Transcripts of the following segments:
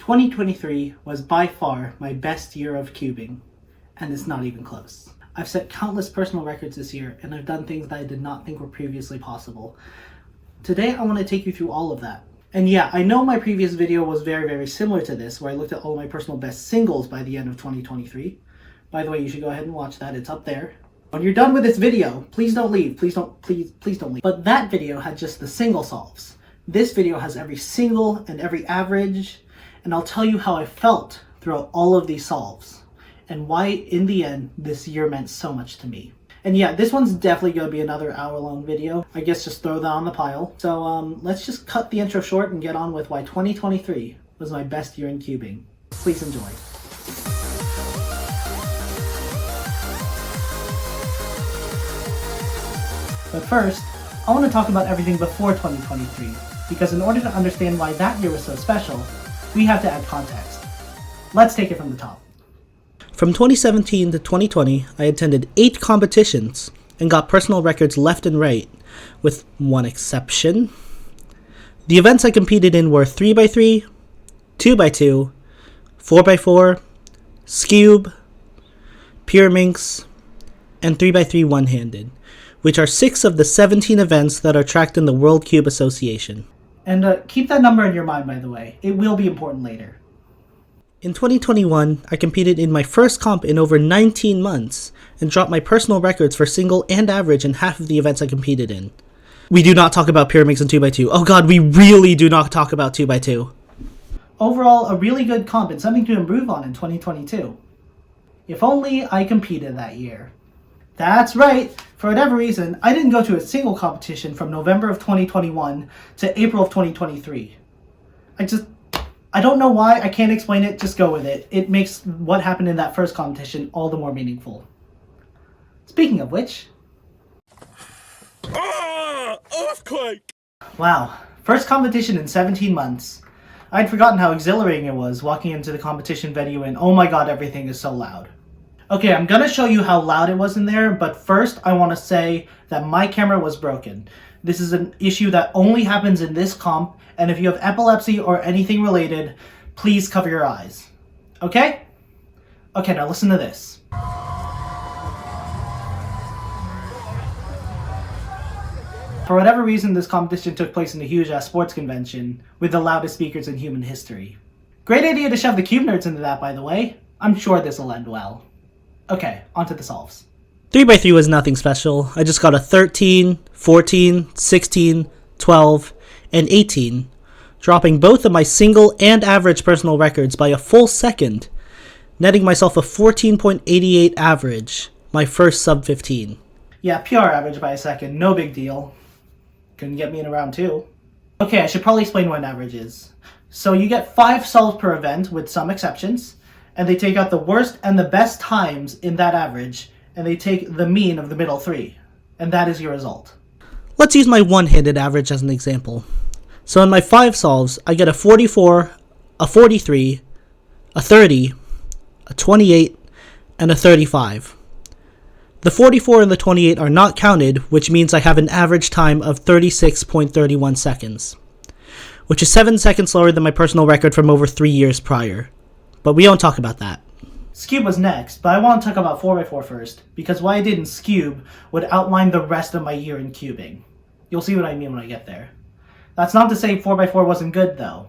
2023 was by far my best year of cubing, and it's not even close. I've set countless personal records this year, and I've done things that I did not think were previously possible. Today I want to take you through all of that. And yeah, I know my previous video was very similar to this, where I looked at all my personal best singles by the end of 2023. By the way, you should go ahead and watch that, it's up there. When you're done with this video, please don't leave, please don't leave. But that video had just the single solves. This video has every single and every average, and I'll tell you how I felt throughout all of these solves, and why in the end this year meant so much to me. And yeah, this one's definitely going to be another hour-long video. I guess just throw that on the pile. So let's just cut the intro short and get on with why 2023 was my best year in cubing. Please enjoy. But first, I want to talk about everything before 2023, because in order to understand why that year was so special, we have to add context. Let's take it from the top. From 2017 to 2020, I attended 8 competitions and got personal records left and right, with one exception. The events I competed in were 3x3, 2x2, 4x4, Scube, Pyraminx, and 3x3 one-handed, which are 6 of the 17 events that are tracked in the World Cube Association. And keep that number in your mind, by the way. It will be important later. In 2021, I competed in my first comp in over 19 months and dropped my personal records for single and average in half of the events I competed in. We do not talk about Pyraminx and 2x2. Oh god, we really do not talk about 2x2. Overall, a really good comp and something to improve on in 2022. If only I competed that year. That's right, for whatever reason, I didn't go to a single competition from November of 2021 to April of 2023. I don't know why, I can't explain it, just go with it. It makes what happened in that first competition all the more meaningful. Speaking of which... Earthquake! Wow, first competition in 17 months. I'd forgotten how exhilarating it was walking into the competition venue and oh my god, everything is so loud. Okay, I'm gonna show you how loud it was in there, but first I want to say that my camera was broken. This is an issue that only happens in this comp, and if you have epilepsy or anything related, please cover your eyes. Okay? Okay, now listen to this. For whatever reason, this competition took place in a huge-ass sports convention with the loudest speakers in human history. Great idea to shove the cube nerds into that, by the way. I'm sure this'll end well. Okay, onto the solves. 3x3 was nothing special. I just got a 13, 14, 16, 12, and 18, dropping both of my single and average personal records by a full second, netting myself a 14.88 average, my first sub 15. Yeah, PR average by a second, no big deal. Couldn't get me in a round 2. Okay, I should probably explain what an average is. So you get 5 solves per event with some exceptions, and they take out the worst and the best times in that average, and they take the mean of the middle 3, and that is your result. Let's use my one-handed average as an example. So in my 5 solves, I get a 44, a 43, a 30, a 28, and a 35. The 44 and the 28 are not counted, which means I have an average time of 36.31 seconds, which is 7 seconds slower than my personal record from over 3 years prior. But we don't talk about that. Scube was next, but I want to talk about 4x4 first, because what I did in Scube would outline the rest of my year in cubing. You'll see what I mean when I get there. That's not to say 4x4 wasn't good though.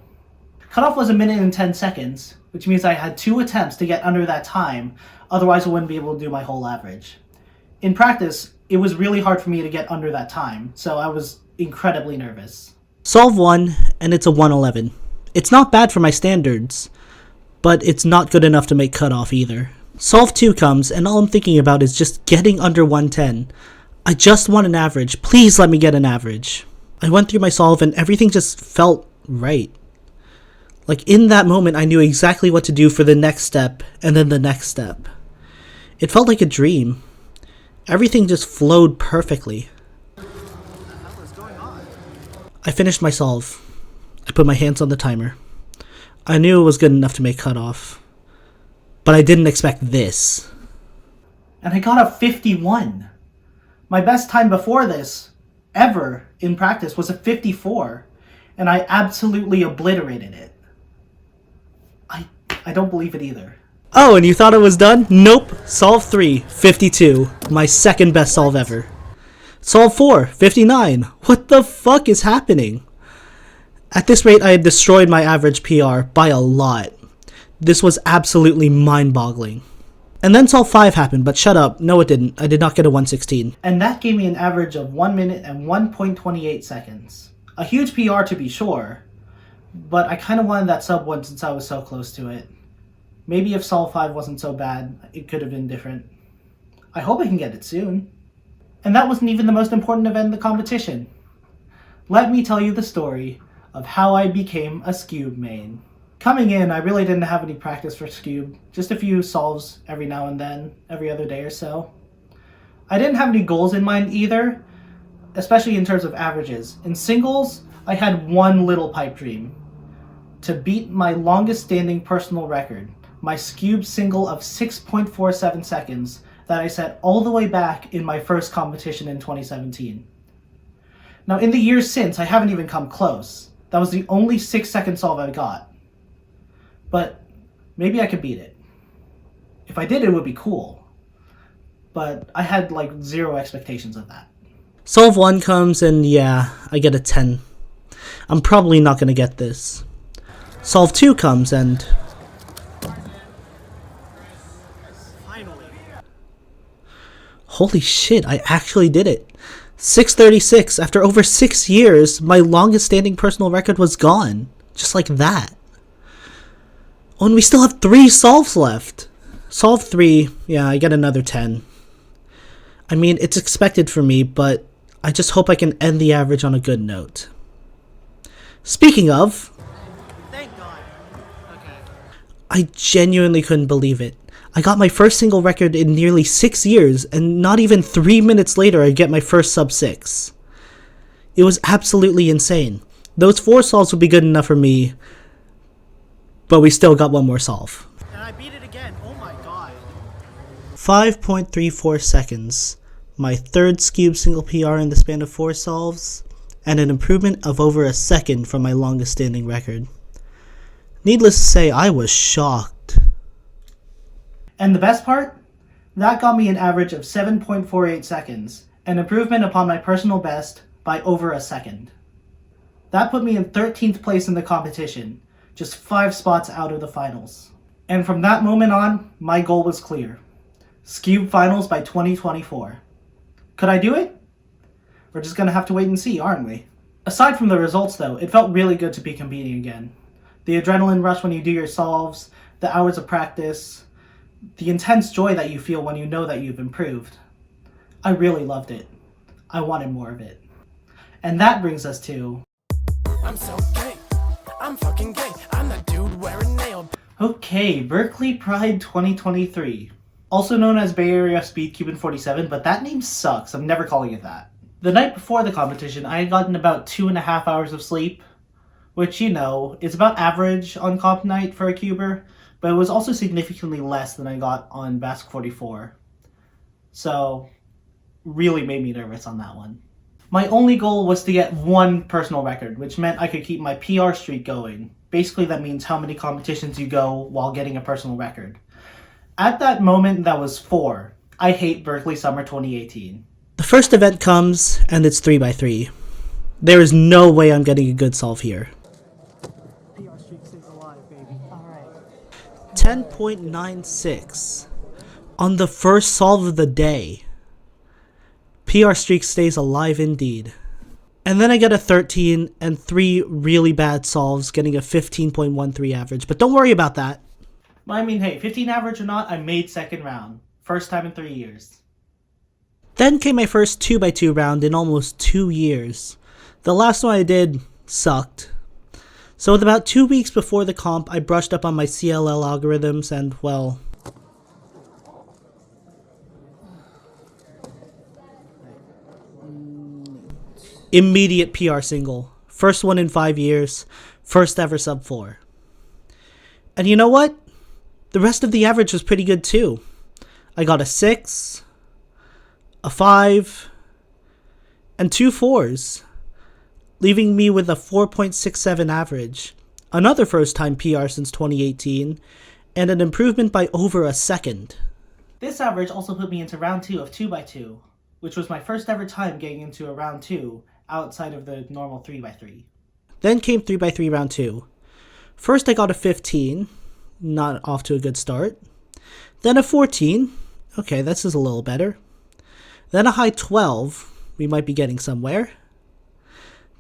Cutoff was 1 minute and 10 seconds, which means I had 2 attempts to get under that time, otherwise I wouldn't be able to do my whole average. In practice, it was really hard for me to get under that time, so I was incredibly nervous. Solve 1, and it's a 111. It's not bad for my standards, but it's not good enough to make cutoff either. Solve 2 comes, and all I'm thinking about is just getting under 110. I just want an average. Please let me get an average. I went through my solve and everything just felt right. Like in that moment, I knew exactly what to do for the next step, and then the next step. It felt like a dream. Everything just flowed perfectly. What the hell is going on? I finished my solve. I put my hands on the timer. I knew it was good enough to make cutoff, but I didn't expect this. And I got a 51. My best time before this, ever, in practice, was a 54, and I absolutely obliterated it. I don't believe it either. Oh, and you thought it was done? Nope. Solve 3, 52. My second best solve ever. Solve 4, 59. What the fuck is happening? At this rate, I had destroyed my average PR by a lot. This was absolutely mind-boggling. And then Solve 5 happened, but shut up. No, it didn't. I did not get a 116. And that gave me an average of 1 minute and 1.28 seconds. A huge PR to be sure, but I kind of wanted that sub 1 since I was so close to it. Maybe if Solve 5 wasn't so bad, it could have been different. I hope I can get it soon. And that wasn't even the most important event in the competition. Let me tell you the story of how I became a Scube main. Coming in, I really didn't have any practice for Scube, just a few solves every now and then, every other day or so. I didn't have any goals in mind either, especially in terms of averages. In singles, I had one little pipe dream: to beat my longest standing personal record, my Scube single of 6.47 seconds that I set all the way back in my first competition in 2017. Now in the years since, I haven't even come close. That was the only 6-second solve I got. But maybe I could beat it. If I did, it would be cool. But I had like zero expectations of that. Solve 1 comes and yeah, I get a 10. I'm probably not going to get this. Solve 2 comes and... finally. Holy shit, I actually did it. 6:36. After over 6 years, my longest standing personal record was gone. Just like that. Oh, and we still have 3 solves left. Solve 3, yeah, I get another 10. I mean, it's expected for me, but I just hope I can end the average on a good note. Speaking of... thank God. Okay. I genuinely couldn't believe it. I got my first single record in nearly 6 years, and not even 3 minutes later I get my first sub 6. It was absolutely insane. Those 4 solves would be good enough for me, but we still got one more solve. And I beat it again, oh my god. 5.34 seconds. My third Scube single PR in the span of 4 solves, and an improvement of over a second from my longest standing record. Needless to say, I was shocked. And the best part? That got me an average of 7.48 seconds, an improvement upon my personal best by over a second. That put me in 13th place in the competition, just 5 spots out of the finals. And from that moment on, my goal was clear. Scube finals by 2024. Could I do it? We're just gonna have to wait and see, aren't we? Aside from the results though, it felt really good to be competing again. The adrenaline rush when you do your solves, the hours of practice, the intense joy that you feel when you know that you've improved. I really loved it. I wanted more of it. And that brings us to... I'm so gay. I'm fucking gay. I'm the dude wearing nail. Okay, Berkeley Pride 2023. Also known as Bay Area Speedcubin 47, but that name sucks. I'm never calling it that. The night before the competition, I had gotten about 2.5 hours of sleep, which, you know, is about average on comp night for a cuber, but it was also significantly less than I got on Basque 44. So, really made me nervous on that one. My only goal was to get one personal record, which meant I could keep my PR streak going. Basically, that means how many competitions you go while getting a personal record. At that moment, that was 4. I hate Berkeley Summer 2018. The first event comes, and it's 3x3. There is no way I'm getting a good solve here. PR streak stays alive, baby. Alright. 10.96. On the first solve of the day. PR streak stays alive indeed. And then I get a 13 and 3 really bad solves, getting a 15.13 average. But don't worry about that. I mean, hey, 15 average or not, I made second round. First time in 3 years. Then came my first 2x2 round in almost 2 years. The last one I did sucked. So with about 2 weeks before the comp, I brushed up on my CLL algorithms and, well... immediate PR single. First one in 5 years. First ever sub 4. And you know what? The rest of the average was pretty good too. I got a 6, a 5, and 2 4s, leaving me with a 4.67 average. Another first time PR since 2018, and an improvement by over a second. This average also put me into round 2 of 2x2, which was my first ever time getting into a round 2 outside of the normal 3x3. Then came 3x3 round 2. First I got a 15, not off to a good start. Then a 14, okay, this is a little better. Then a high 12, we might be getting somewhere.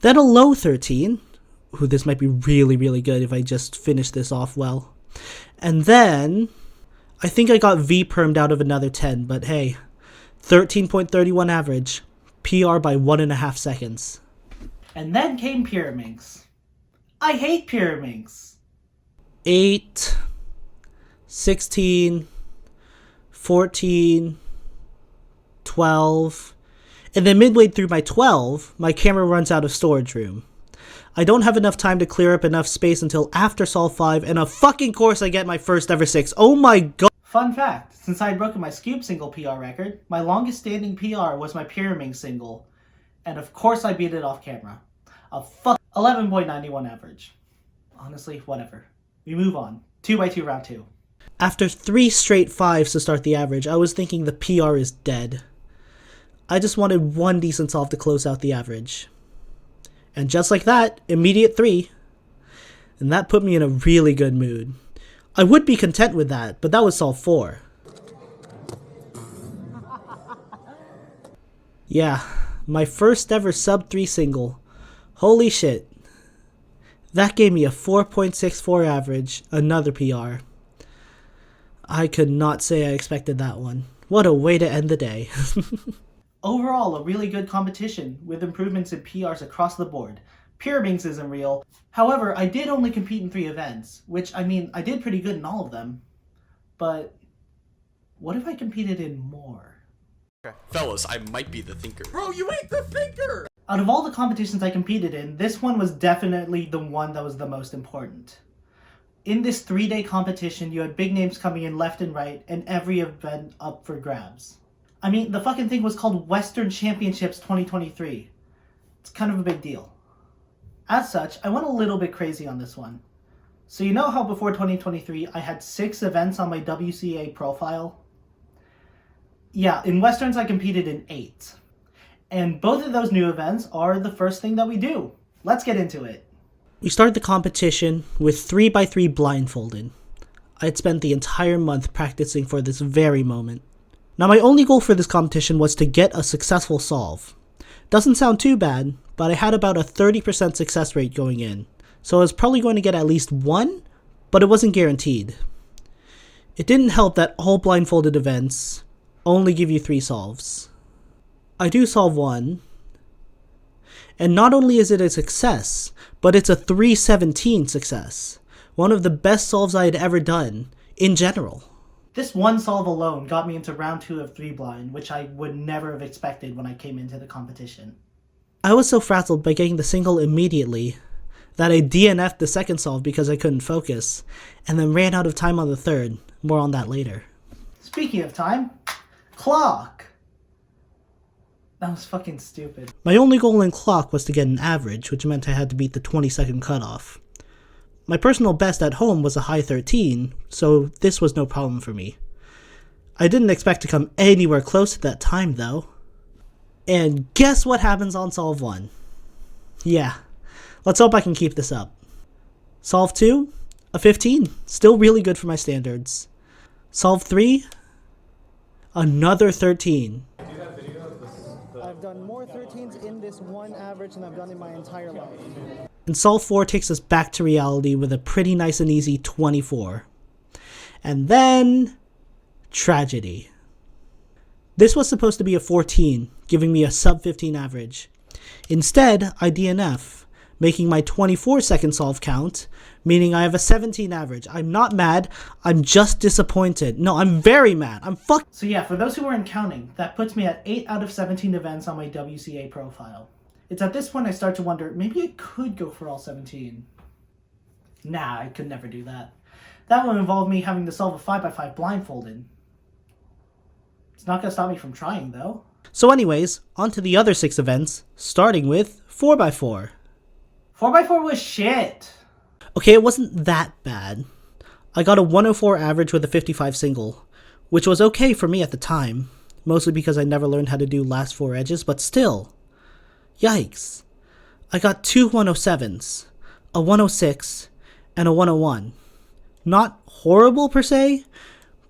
Then a low 13, ooh, this might be really, really good if I just finish this off well. And then, I think I got V-permed out of another 10, but hey, 13.31 average, PR by 1.5 seconds. And then came Pyraminx. I hate Pyraminx. 8, 16, 14, 12, and then midway through my 12, my camera runs out of storage room. I don't have enough time to clear up enough space until after Solve 5, and of fucking course I get my first ever 6. Oh my god! Fun fact, since I had broken my Scoob single PR record, my longest standing PR was my Pyraminx single, and of course I beat it off camera. A 11.91 average. Honestly, whatever. We move on. 2x2 round 2. After 3 straight 5s to start the average, I was thinking the PR is dead. I just wanted one decent solve to close out the average. And just like that, immediate 3. And that put me in a really good mood. I would be content with that, but that was solve 4. Yeah, my first ever sub 3 single. Holy shit. That gave me a 4.64 average, another PR. I could not say I expected that one. What a way to end the day. Overall, a really good competition with improvements in PRs across the board. Pyraminx isn't real. However, I did only compete in 3 events, which, I mean, I did pretty good in all of them. But what if I competed in more? Okay. Fellas, I might be the thinker. Bro, you ain't the thinker! Out of all the competitions I competed in, this one was definitely the one that was the most important. In this 3-day competition, you had big names coming in left and right, and every event up for grabs. I mean, the fucking thing was called Western Championships 2023. It's kind of a big deal. As such, I went a little bit crazy on this one. So you know how before 2023, I had 6 events on my WCA profile? Yeah, in Westerns I competed in 8. And both of those new events are the first thing that we do. Let's get into it. We started the competition with 3x3 blindfolded. I had spent the entire month practicing for this very moment. Now my only goal for this competition was to get a successful solve. Doesn't sound too bad, but I had about a 30% success rate going in. So I was probably going to get at least 1, but it wasn't guaranteed. It didn't help that all blindfolded events only give you 3 solves. I do solve 1, and not only is it a success, but it's a 317 success. One of the best solves I had ever done, in general. This one solve alone got me into round 2 of 3 blind, which I would never have expected when I came into the competition. I was so frazzled by getting the single immediately that I DNF'd the second solve because I couldn't focus, and then ran out of time on the third. More on that later. Speaking of time, clock! That was fucking stupid. My only goal in clock was to get an average, which meant I had to beat the 20-second cutoff. My personal best at home was a high 13, so this was no problem for me. I didn't expect to come anywhere close to that time though. And guess what happens on Solve 1? Yeah, let's hope I can keep this up. Solve 2, a 15, still really good for my standards. Solve 3, another 13. I've done more 13s in this one average than I've done in my entire life. And Solve 4 takes us back to reality with a pretty nice and easy 24. And then, tragedy. This was supposed to be a 14, giving me a sub 15 average. Instead, I DNF, making my 24-second solve count, meaning I have a 17 average. I'm not mad, I'm just disappointed. No, I'm very mad. So yeah, for those who weren't counting, that puts me at 8 out of 17 events on my WCA profile. It's at this point I start to wonder, maybe I could go for all 17. Nah, I could never do that. That would involve me having to solve a 5x5 blindfolded. It's not gonna stop me from trying, though. So anyways, on to the other 6 events, starting with 4x4. 4x4 was shit! Okay, it wasn't that bad. I got a 104 average with a 55 single, which was okay for me at the time, mostly because I never learned how to do last 4 edges, but still. Yikes. I got 2 107s, a 106, and a 101. Not horrible per se,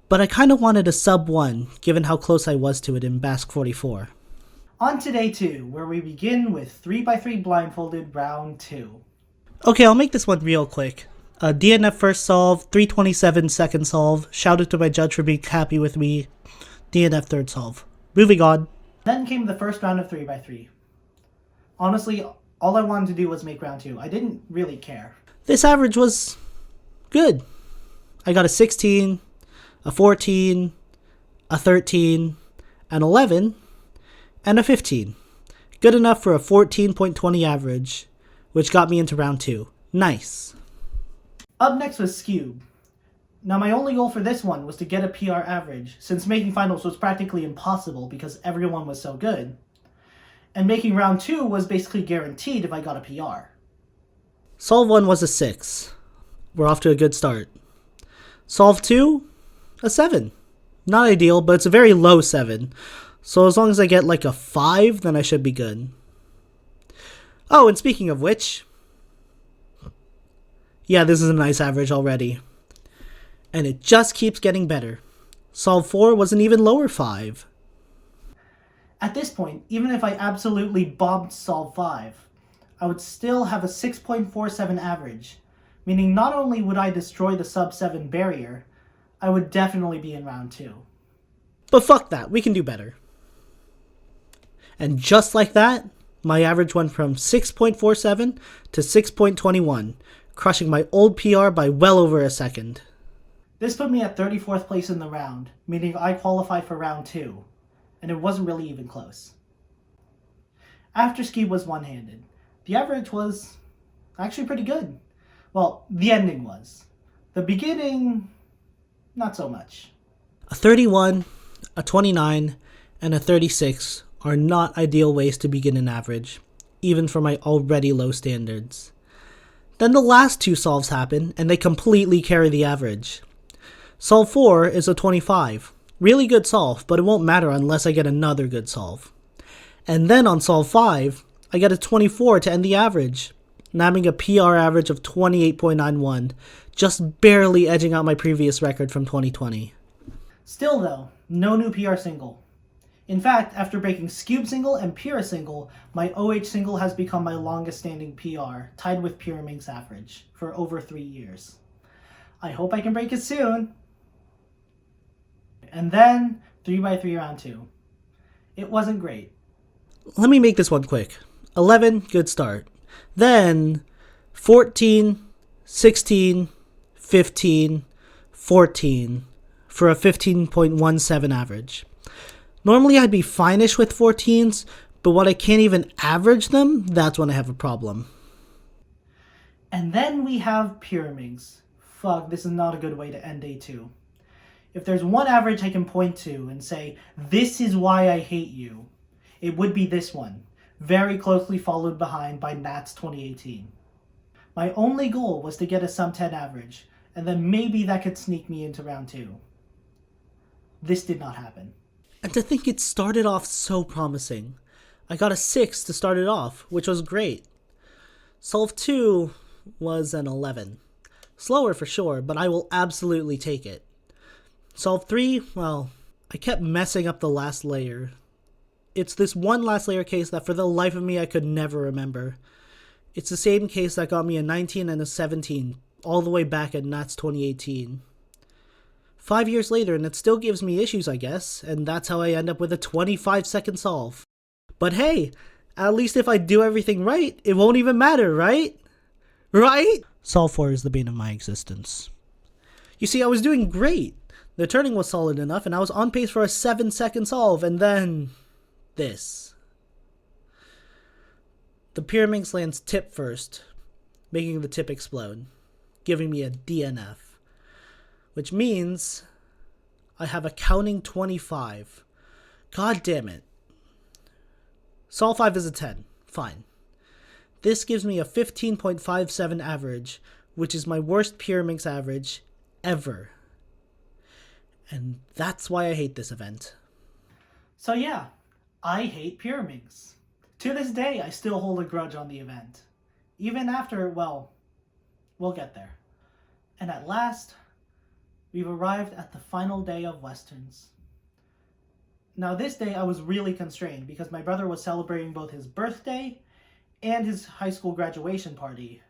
but I kind of wanted a sub 1 given how close I was to it in Basque 44. On to day 2, where we begin with 3x3 blindfolded round 2. Okay, I'll make this one real quick. DNF first solve, 327 second solve. Shout out to my judge for being happy with me. DNF third solve. Moving on. Then came the first round of 3x3. Honestly, all I wanted to do was make round 2. I didn't really care. This average was good. I got a 16, a 14, a 13, an 11, and a 15. Good enough for a 14.20 average, which got me into round 2. Nice. Up next was Scube. Now my only goal for this one was to get a PR average, since making finals was practically impossible because everyone was so good. And making round 2 was basically guaranteed if I got a PR. Solve 1 was a 6. We're off to a good start. Solve 2, a 7. Not ideal, but it's a very low 7. So as long as I get like a 5, then I should be good. Oh, and speaking of which, yeah, this is a nice average already. And it just keeps getting better. Solve 4 was an even lower 5. At this point, even if I absolutely bombed Solve 5, I would still have a 6.47 average, meaning not only would I destroy the sub 7 barrier, I would definitely be in round 2. But fuck that, we can do better. And just like that, my average went from 6.47 to 6.21, crushing my old PR by well over a second. This put me at 34th place in the round, meaning I qualified for round 2, and it wasn't really even close. After ski was one-handed. The average was actually pretty good. Well, the ending was. The beginning, not so much. A 31, a 29, and a 36 are not ideal ways to begin an average, even for my already low standards. Then the last 2 solves happen, and they completely carry the average. Solve 4 is a 25. Really good solve, but it won't matter unless I get another good solve. And then on solve 5, I get a 24 to end the average, nabbing a PR average of 28.91, just barely edging out my previous record from 2020. Still though, no new PR single. In fact, after breaking Scube single and Pura single, my OH single has become my longest standing PR, tied with Pura Mink's average, for over 3 years. I hope I can break it soon. And then, 3x3 round 2. It wasn't great. Let me make this one quick. 11, good start. Then 14, 16, 15, 14 for a 15.17 average. Normally I'd be fine-ish with 14s, but when I can't even average them, that's when I have a problem. And then we have Pyraminx. Fuck, this is not a good way to end day 2. If there's one average I can point to and say, this is why I hate you, it would be this one, very closely followed behind by Nats 2018. My only goal was to get a sub 10 average, and then maybe that could sneak me into round 2. This did not happen. And to think it started off so promising. I got a 6 to start it off, which was great. Solve 2 was an 11. Slower for sure, but I will absolutely take it. Solve 3, well, I kept messing up the last layer. It's this one last layer case that for the life of me I could never remember. It's the same case that got me a 19 and a 17, all the way back at Nats 2018. 5 years later, and it still gives me issues, I guess, and that's how I end up with a 25-second solve. But hey, at least if I do everything right, it won't even matter, right? Right? Solve 4 is the bane of my existence. You see, I was doing great. The turning was solid enough, and I was on pace for a 7-second solve, and then this. The Pyraminx lands tip first, making the tip explode, giving me a DNF. Which means I have a counting 25. God damn it. Sol 5 is a 10. Fine. This gives me a 15.57 average, which is my worst Pyraminx average, ever. And that's why I hate this event. So yeah, I hate pyramids. To this day, I still hold a grudge on the event. Even after, well, we'll get there. And at last, we've arrived at the final day of Westerns. Now this day I was really constrained because my brother was celebrating both his birthday and his high school graduation party.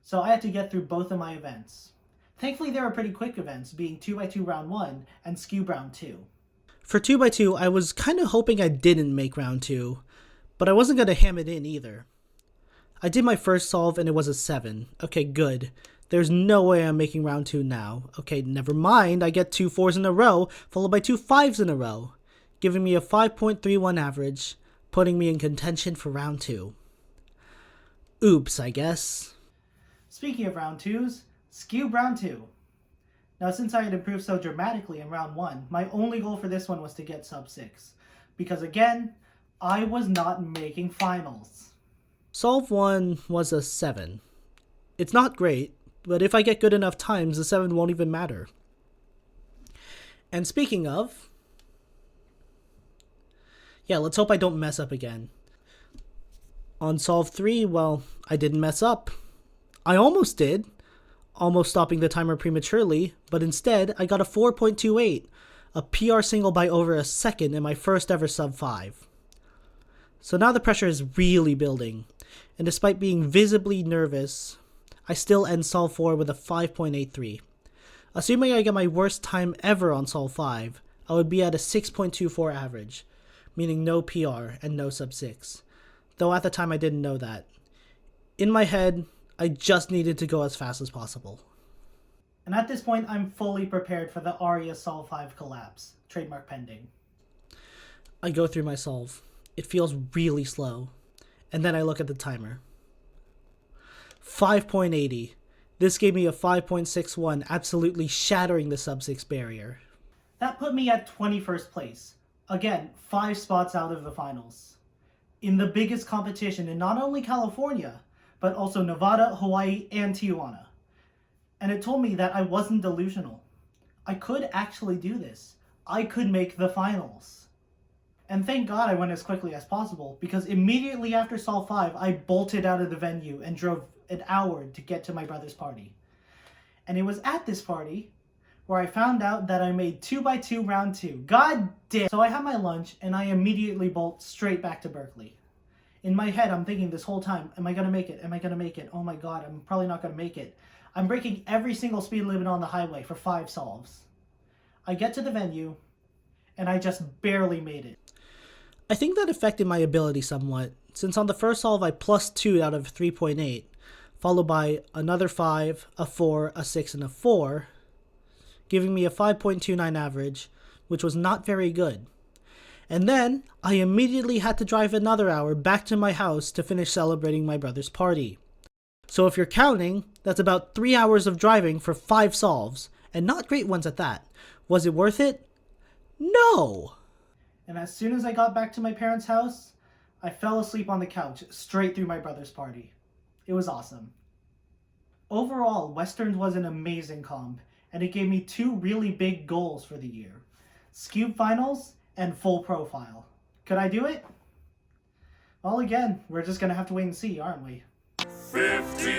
So I had to get through both of my events. Thankfully they were pretty quick events, being 2x2 round 1 and Skew round 2. For 2x2, I was kind of hoping I didn't make round 2, but I wasn't going to ham it in either. I did my first solve and it was a 7. Okay, good. There's no way I'm making round 2 now. Okay, never mind, I get 2 4s in a row, followed by 2 5s in a row, giving me a 5.31 average, putting me in contention for round 2. Oops, I guess. Speaking of round 2s, Skew round 2. Now since I had improved so dramatically in round 1, my only goal for this one was to get sub 6. Because again, I was not making finals. Solve 1 was a 7. It's not great, but if I get good enough times, the 7 won't even matter. And speaking of... yeah, let's hope I don't mess up again. On solve 3, well, I didn't mess up. I almost did, almost stopping the timer prematurely, but instead I got a 4.28, a PR single by over a second in my first ever sub 5. So now the pressure is really building, and despite being visibly nervous, I still end solve 4 with a 5.83. Assuming I get my worst time ever on solve 5, I would be at a 6.24 average, meaning no PR and no sub 6, though at the time I didn't know that. In my head, I just needed to go as fast as possible. And at this point, I'm fully prepared for the Area Solve 5 collapse, trademark pending. I go through my solve. It feels really slow, and then I look at the timer. 5.80. This gave me a 5.61, absolutely shattering the sub 6 barrier. That put me at 21st place. Again, 5 spots out of the finals. In the biggest competition in not only California, but also Nevada, Hawaii, and Tijuana. And it told me that I wasn't delusional. I could actually do this. I could make the finals. And thank God I went as quickly as possible, because immediately after Solve 5, I bolted out of the venue and drove an hour to get to my brother's party. And it was at this party where I found out that I made 2x2 round 2. God damn! So I had my lunch and I immediately bolt straight back to Berkeley. In my head, I'm thinking this whole time, am I gonna make it? Am I gonna make it? Oh my God, I'm probably not gonna make it. I'm breaking every single speed limit on the highway for 5 solves. I get to the venue, and I just barely made it. I think that affected my ability somewhat, since on the first solve I plus 2 out of 3.8, followed by another 5, a 4, a 6, and a 4, giving me a 5.29 average, which was not very good. And then, I immediately had to drive another hour back to my house to finish celebrating my brother's party. So if you're counting, that's about 3 hours of driving for 5 solves, and not great ones at that. Was it worth it? No! And as soon as I got back to my parents' house, I fell asleep on the couch straight through my brother's party. It was awesome. Overall, Westerns was an amazing comp, and it gave me 2 really big goals for the year. Scube Finals and Full Profile. Could I do it? Well, again, we're just gonna have to wait and see, aren't we? 50.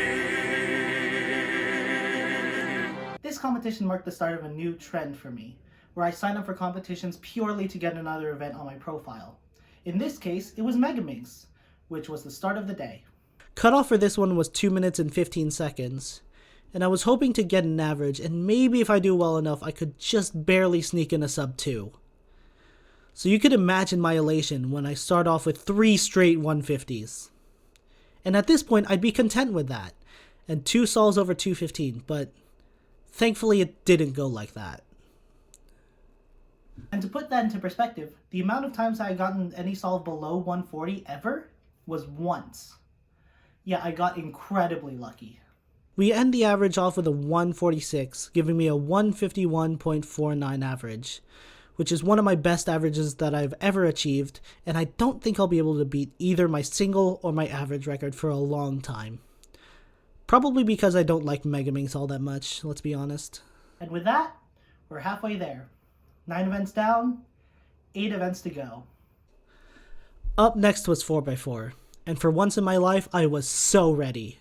This competition marked the start of a new trend for me, where I signed up for competitions purely to get another event on my profile. In this case, it was Megaminx, which was the start of the day. Cutoff for this one was 2 minutes and 15 seconds, and I was hoping to get an average, and maybe if I do well enough, I could just barely sneak in a sub 2. So you could imagine my elation when I start off with 3 straight 150s. And at this point, I'd be content with that, and 2 solves over 215, but thankfully it didn't go like that. And to put that into perspective, the amount of times I had gotten any solve below 140 ever was once. Yeah, I got incredibly lucky. We end the average off with a 146, giving me a 151.49 average, which is one of my best averages that I've ever achieved, and I don't think I'll be able to beat either my single or my average record for a long time. Probably because I don't like Megaminx all that much, let's be honest. And with that, we're halfway there. 9 events down, 8 events to go. Up next was 4x4, and for once in my life, I was so ready.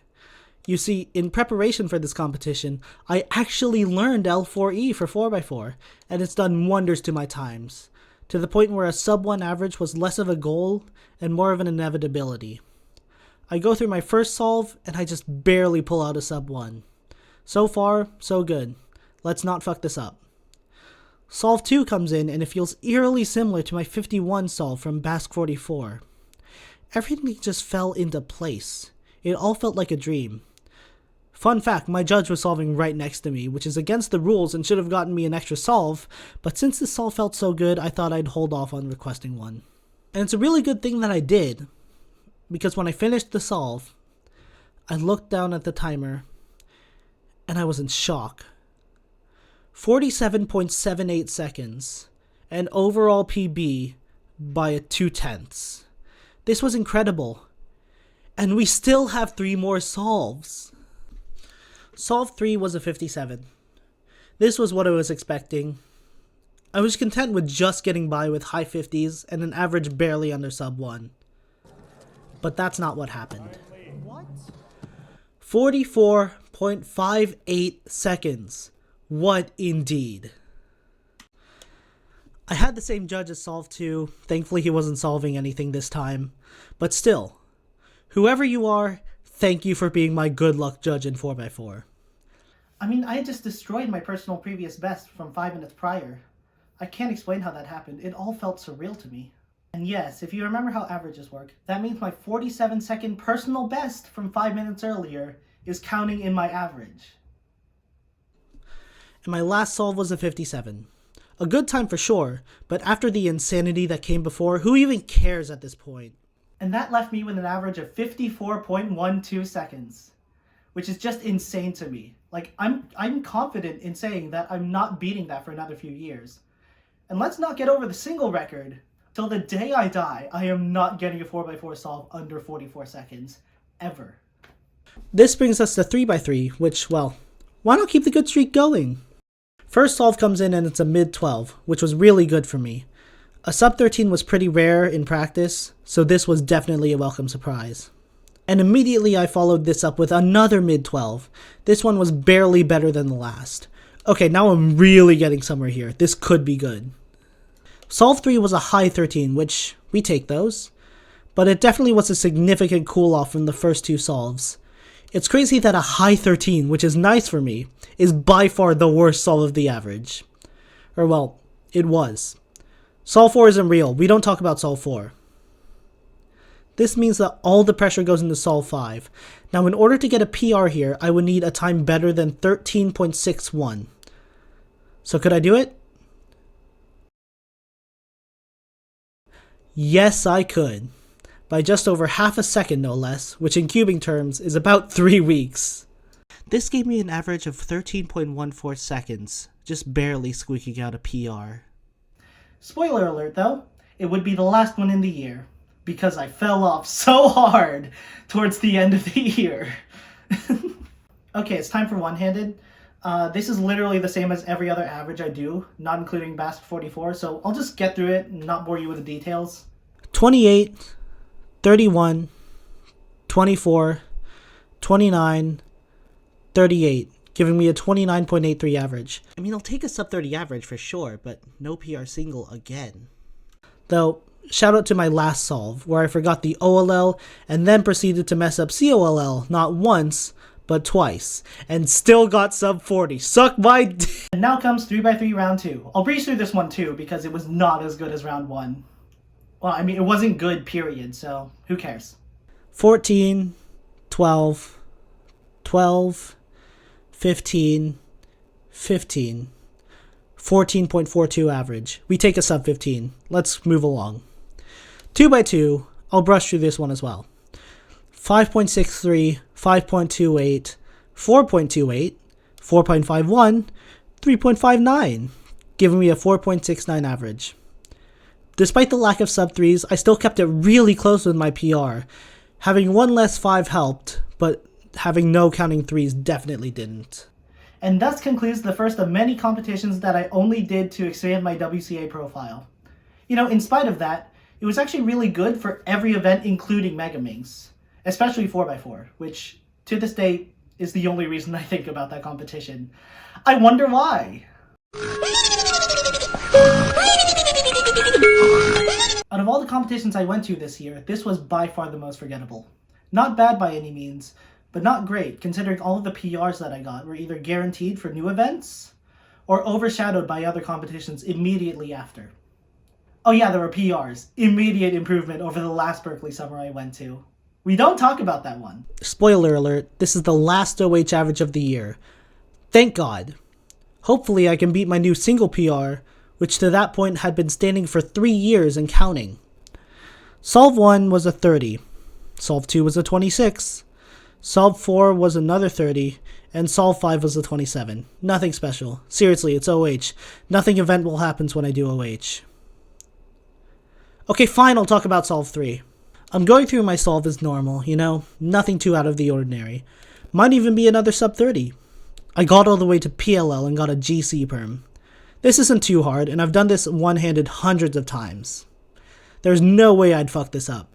You see, in preparation for this competition, I actually learned L4E for 4x4, and it's done wonders to my times, to the point where a sub 1 average was less of a goal and more of an inevitability. I go through my first solve, and I just barely pull out a sub 1. So far, so good. Let's not fuck this up. Solve 2 comes in, and it feels eerily similar to my 51 solve from Basque 44. Everything just fell into place. It all felt like a dream. Fun fact, my judge was solving right next to me, which is against the rules and should have gotten me an extra solve, but since this solve felt so good, I thought I'd hold off on requesting one. And it's a really good thing that I did, because when I finished the solve, I looked down at the timer, and I was in shock. 47.78 seconds, an overall PB by 2/10. This was incredible. And we still have 3 more solves. Solve 3 was a 57. This was what I was expecting. I was content with just getting by with high 50s and an average barely under sub 1. But that's not what happened. What? 44.58 seconds. What indeed? I had the same judge as Solve 2. Thankfully he wasn't solving anything this time. But still, whoever you are, thank you for being my good luck judge in 4x4. I mean, I had just destroyed my personal previous best from 5 minutes prior. I can't explain how that happened. It all felt surreal to me. And yes, if you remember how averages work, that means my 47-second personal best from 5 minutes earlier is counting in my average. And my last solve was a 57. A good time for sure, but after the insanity that came before, who even cares at this point? And that left me with an average of 54.12 seconds, which is just insane to me. Like, I'm confident in saying that I'm not beating that for another few years. And let's not get over the single record. Till the day I die, I am not getting a 4x4 solve under 44 seconds. Ever. This brings us to 3x3, which, well, why not keep the good streak going? First solve comes in and it's a mid-12, which was really good for me. A sub 13 was pretty rare in practice, so this was definitely a welcome surprise. And immediately I followed this up with another mid-12. This one was barely better than the last. Okay, now I'm really getting somewhere here. This could be good. Solve 3 was a high 13, which we take those, but it definitely was a significant cool off from the first 2 solves. It's crazy that a high 13, which is nice for me, is by far the worst solve of the average. Or well, it was. Solve 4 isn't real. We don't talk about Solve 4. This means that all the pressure goes into Solve 5. Now in order to get a PR here, I would need a time better than 13.61. So could I do it? Yes, I could. By just over half a second, no less, which in cubing terms is about 3 weeks. This gave me an average of 13.14 seconds, just barely squeaking out a PR. Spoiler alert though, it would be the last one in the year, because I fell off so hard towards the end of the year. Okay, it's time for one-handed. This is literally the same as every other average I do, not including Basque 44, so I'll just get through it and not bore you with the details. 28, 31, 24, 29, 38, giving me a 29.83 average. I mean, I'll take a sub 30 average for sure, but no PR single again. Though, shout out to my last solve, where I forgot the OLL and then proceeded to mess up COLL not once, but twice, and still got sub 40. Suck my d- And now comes 3x3 round 2. I'll breeze through this one too, because it was not as good as round 1. Well, I mean, it wasn't good, period, so who cares? 14, 12, 12, 15, 15, 14.42 average. We take a sub 15. Let's move along. 2x2, I'll brush through this one as well. 5.63, 5.28, 4.28, 4.51, 3.59, giving me a 4.69 average. Despite the lack of sub 3s, I still kept it really close with my PR. Having one less 5 helped, but having no counting 3s definitely didn't. And thus concludes the first of many competitions that I only did to expand my WCA profile. You know, in spite of that, it was actually really good for every event including Mega Minx, especially 4x4, which to this day is the only reason I think about that competition. I wonder why. Out of all the competitions I went to this year, this was by far the most forgettable. Not bad by any means, but not great considering all of the PRs that I got were either guaranteed for new events or overshadowed by other competitions immediately after. Oh yeah, there were PRs. Immediate improvement over the last Berkeley Summer I went to. We don't talk about that one. Spoiler alert, this is the last OH average of the year. Thank God. Hopefully I can beat my new single PR, which to that point had been standing for 3 years and counting. Solve 1 was a 30, Solve 2 was a 26, Solve 4 was another 30, and Solve 5 was a 27. Nothing special. Seriously, it's OH. Nothing eventful happens when I do OH. Okay, fine, I'll talk about Solve 3. I'm going through my solve as normal, you know, nothing too out of the ordinary. Might even be another sub 30. I got all the way to PLL and got a GC perm. This isn't too hard, and I've done this one-handed hundreds of times. There's no way I'd fuck this up.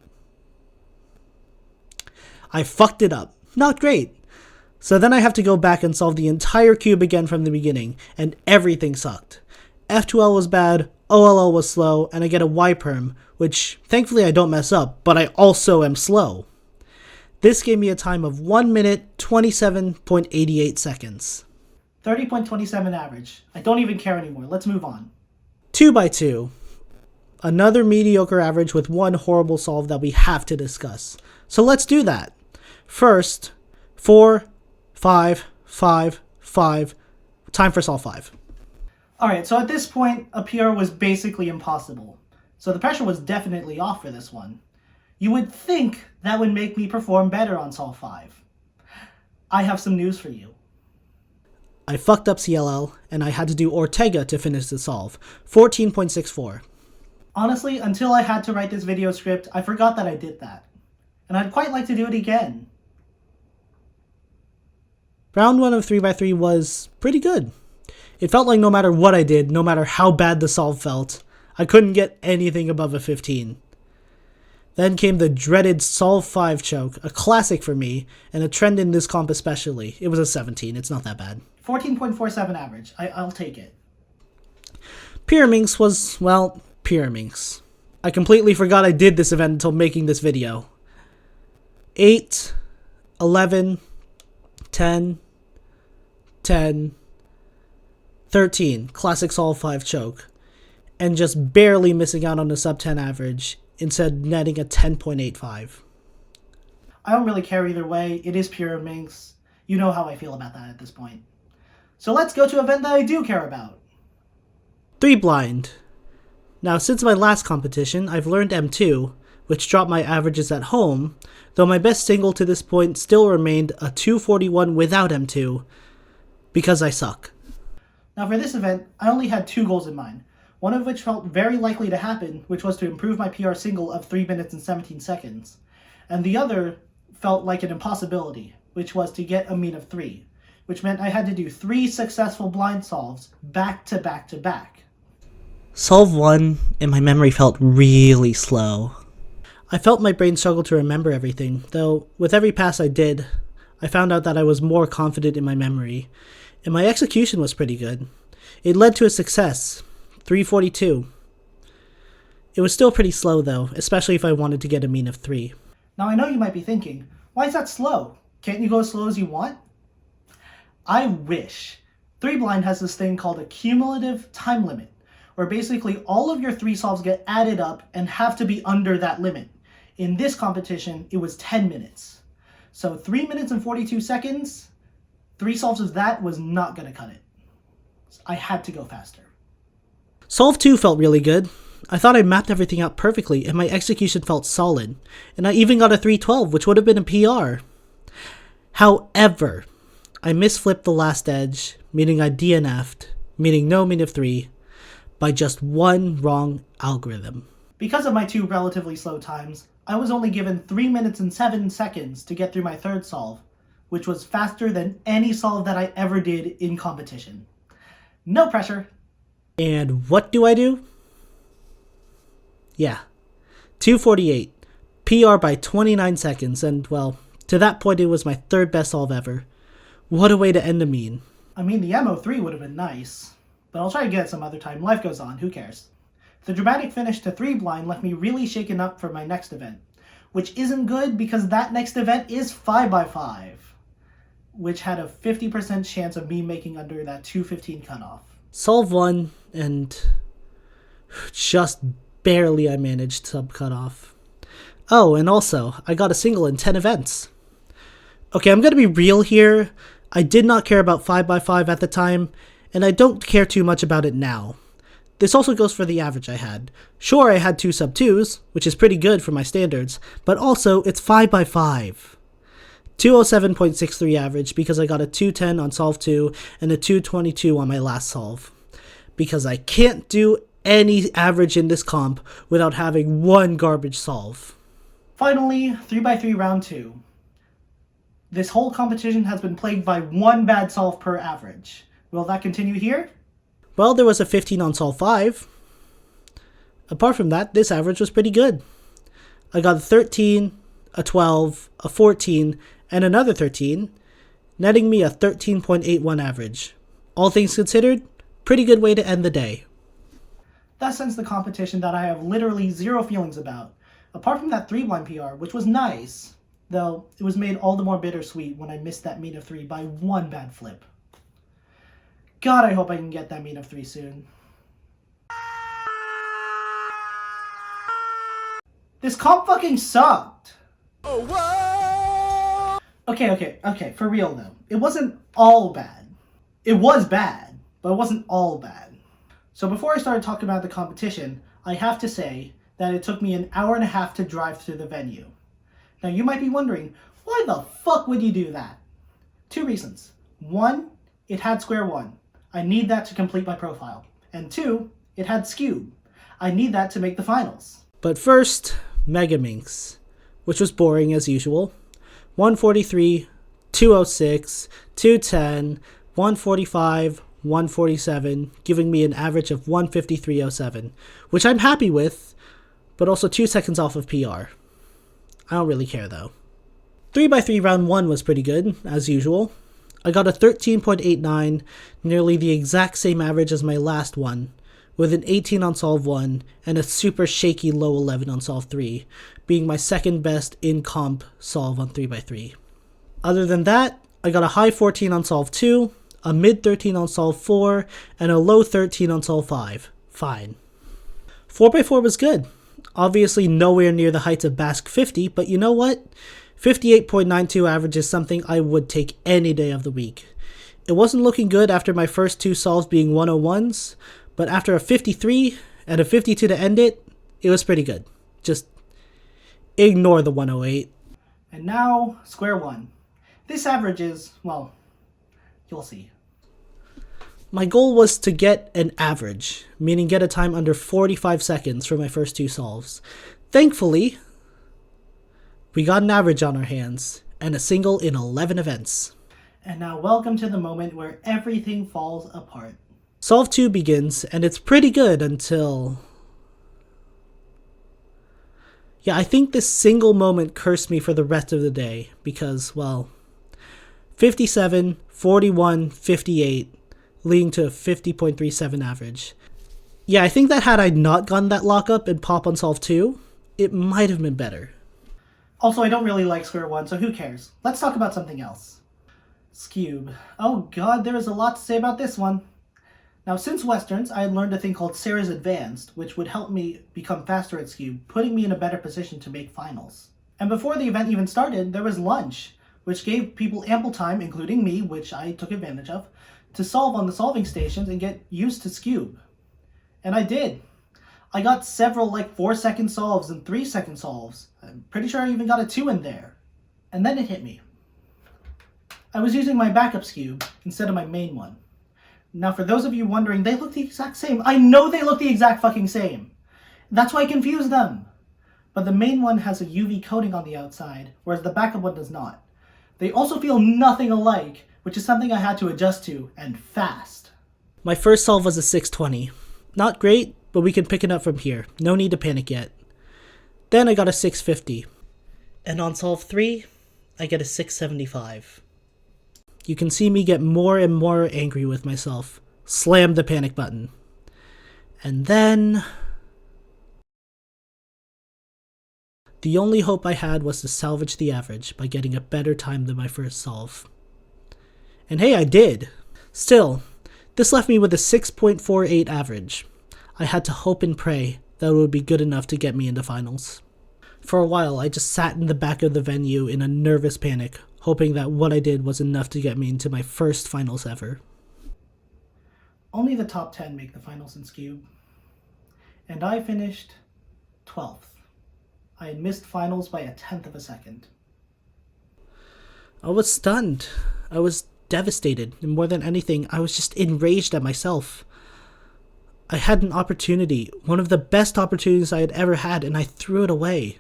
I fucked it up. Not great. So then I have to go back and solve the entire cube again from the beginning, and everything sucked. F2L was bad, OLL was slow, and I get a Y perm, which thankfully I don't mess up, but I also am slow. This gave me a time of 1 minute 27.88 seconds. 30.27 average. I don't even care anymore. Let's move on. 2x2. Another mediocre average with one horrible solve that we have to discuss. So let's do that. First, 4, 5, 5, 5. Time for solve 5. Alright, so at this point, a PR was basically impossible. So the pressure was definitely off for this one. You would think that would make me perform better on Solve 5. I have some news for you. I fucked up CLL, and I had to do Ortega to finish the solve. 14.64. Honestly, until I had to write this video script, I forgot that I did that. And I'd quite like to do it again. Round 1 of 3x3 was pretty good. It felt like no matter what I did, no matter how bad the solve felt, I couldn't get anything above a 15. Then came the dreaded Solve 5 choke, a classic for me, and a trend in this comp especially. It was a 17, it's not that bad. 14.47 average, I'll take it. Pyraminx was, well, Pyraminx. I completely forgot I did this event until making this video. 8, 11, 10, 10, 13, classic Solve 5 choke, and just barely missing out on a sub 10 average, instead netting a 10.85. I don't really care either way, it is Pyraminx. You know how I feel about that at this point. So let's go to an event that I do care about. 3 blind. Now since my last competition, I've learned M2, which dropped my averages at home, though my best single to this point still remained a 241 without M2, because I suck. Now for this event, I only had 2 goals in mind, one of which felt very likely to happen, which was to improve my PR single of 3 minutes and 17 seconds, and the other felt like an impossibility, which was to get a mean of 3, which meant I had to do 3 successful blind solves back to back to back. Solve 1 in my memory felt really slow. I felt my brain struggle to remember everything, though with every pass I did, I found out that I was more confident in my memory, and my execution was pretty good. It led to a success, 342. It was still pretty slow though, especially if I wanted to get a mean of 3. Now I know you might be thinking, why is that slow? Can't you go as slow as you want? I wish. 3 blind has this thing called a cumulative time limit, where basically all of your 3 solves get added up and have to be under that limit. In this competition, it was 10 minutes. So 3 minutes and 42 seconds, 3 solves of that was not going to cut it. So I had to go faster. Solve 2 felt really good. I thought I mapped everything out perfectly and my execution felt solid. And I even got a 312, which would have been a PR. However, I misflipped the last edge, meaning I DNF'd, meaning no mean of 3, by just one wrong algorithm. Because of my 2 relatively slow times, I was only given 3 minutes and 7 seconds to get through my 3rd solve, which was faster than any solve that I ever did in competition. No pressure. And what do I do? Yeah, 248. PR by 29 seconds, and well, to that point it was my third best solve ever. What a way to end a mean. I mean, the MO3 would have been nice, but I'll try to get it some other time. Life goes on, who cares? The dramatic finish to 3 blind left me really shaken up for my next event, which isn't good because that next event is 5x5, which had a 50% chance of me making under that 215 cutoff. Solve 1, and just barely I managed sub cutoff. Oh, and also, I got a single in 10 events. Okay, I'm gonna be real here. I did not care about 5x5 at the time, and I don't care too much about it now. This also goes for the average I had. Sure, I had 2 sub 2s, which is pretty good for my standards, but also it's 5x5. 207.63 average because I got a 210 on solve 2 and a 222 on my last solve. Because I can't do any average in this comp without having one garbage solve. Finally, 3x3 round 2. This whole competition has been plagued by one bad solve per average. Will that continue here? Well, there was a 15 on solve 5. Apart from that, this average was pretty good. I got a 13, a 12, a 14, and another 13, netting me a 13.81 average. All things considered, pretty good way to end the day. That ends the competition that I have literally zero feelings about, apart from that 3 blind PR, which was nice, though it was made all the more bittersweet when I missed that mean of 3 by one bad flip. God, I hope I can get that mean of 3 soon. This comp fucking sucked! Oh, whoa! Okay, for real though. It wasn't all bad. It was bad, but it wasn't all bad. So before I started talking about the competition, I have to say that it took me an hour and a half to drive to the venue. Now you might be wondering, why the fuck would you do that? 2 reasons. 1, it had square 1. I need that to complete my profile. And 2, it had Scube. I need that to make the finals. But first, Mega Minx, which was boring as usual. 143, 206, 210, 145, 147, giving me an average of 153.07, which I'm happy with, but also 2 seconds off of PR. I don't really care though. 3x3 round 1 was pretty good, as usual. I got a 13.89, nearly the exact same average as my last one, with an 18 on solve 1 and a super shaky low 11 on solve 3, being my second best in comp solve on 3x3. Other than that, I got a high 14 on solve 2, a mid 13 on solve 4, and a low 13 on solve 5. Fine. 4x4 was good. Obviously nowhere near the heights of Basque 50, but you know what? 58.92 average is something I would take any day of the week. It wasn't looking good after my first 2 solves being 101s, but after a 53 and a 52 to end it, it was pretty good. Just ignore the 108. And now, square 1. This average is, well, you'll see. My goal was to get an average, meaning get a time under 45 seconds for my first 2 solves. Thankfully, we got an average on our hands, and a single in 11 events. And now welcome to the moment where everything falls apart. Solve 2 begins, and it's pretty good until... Yeah, I think this single moment cursed me for the rest of the day, because, well, 57, 41, 58, leading to a 50.37 average. Yeah, I think that had I not gotten that lockup and pop on solve 2, it might have been better. Also, I don't really like square 1, so who cares? Let's talk about something else. Scube. Oh god, there is a lot to say about this one. Now, since Westerns, I had learned a thing called Sarah's Advanced, which would help me become faster at Scube, putting me in a better position to make finals. And before the event even started, there was lunch, which gave people ample time, including me, which I took advantage of, to solve on the solving stations and get used to Scube. And I did. I got several 4-second solves and 3-second solves. I'm pretty sure I even got a 2 in there. And then it hit me. I was using my backup Scube instead of my main one. Now, for those of you wondering, they look the exact same. I know they look the exact fucking same. That's why I confused them. But the main one has a UV coating on the outside, whereas the backup one does not. They also feel nothing alike, which is something I had to adjust to, and fast. My first solve was a 620. Not great, but we can pick it up from here. No need to panic yet. Then I got a 650. And on solve 3, I get a 675. You can see me get more and more angry with myself. Slam the panic button. And then... the only hope I had was to salvage the average by getting a better time than my first solve. And hey, I did! Still, this left me with a 6.48 average. I had to hope and pray that it would be good enough to get me into finals. For a while, I just sat in the back of the venue in a nervous panic, hoping that what I did was enough to get me into my first finals ever. Only the top 10 make the finals in Scube. And I finished 12th. I had missed finals by 1/10 of a second. I was stunned. I was devastated, and more than anything, I was just enraged at myself. I had an opportunity, one of the best opportunities I had ever had, and I threw it away.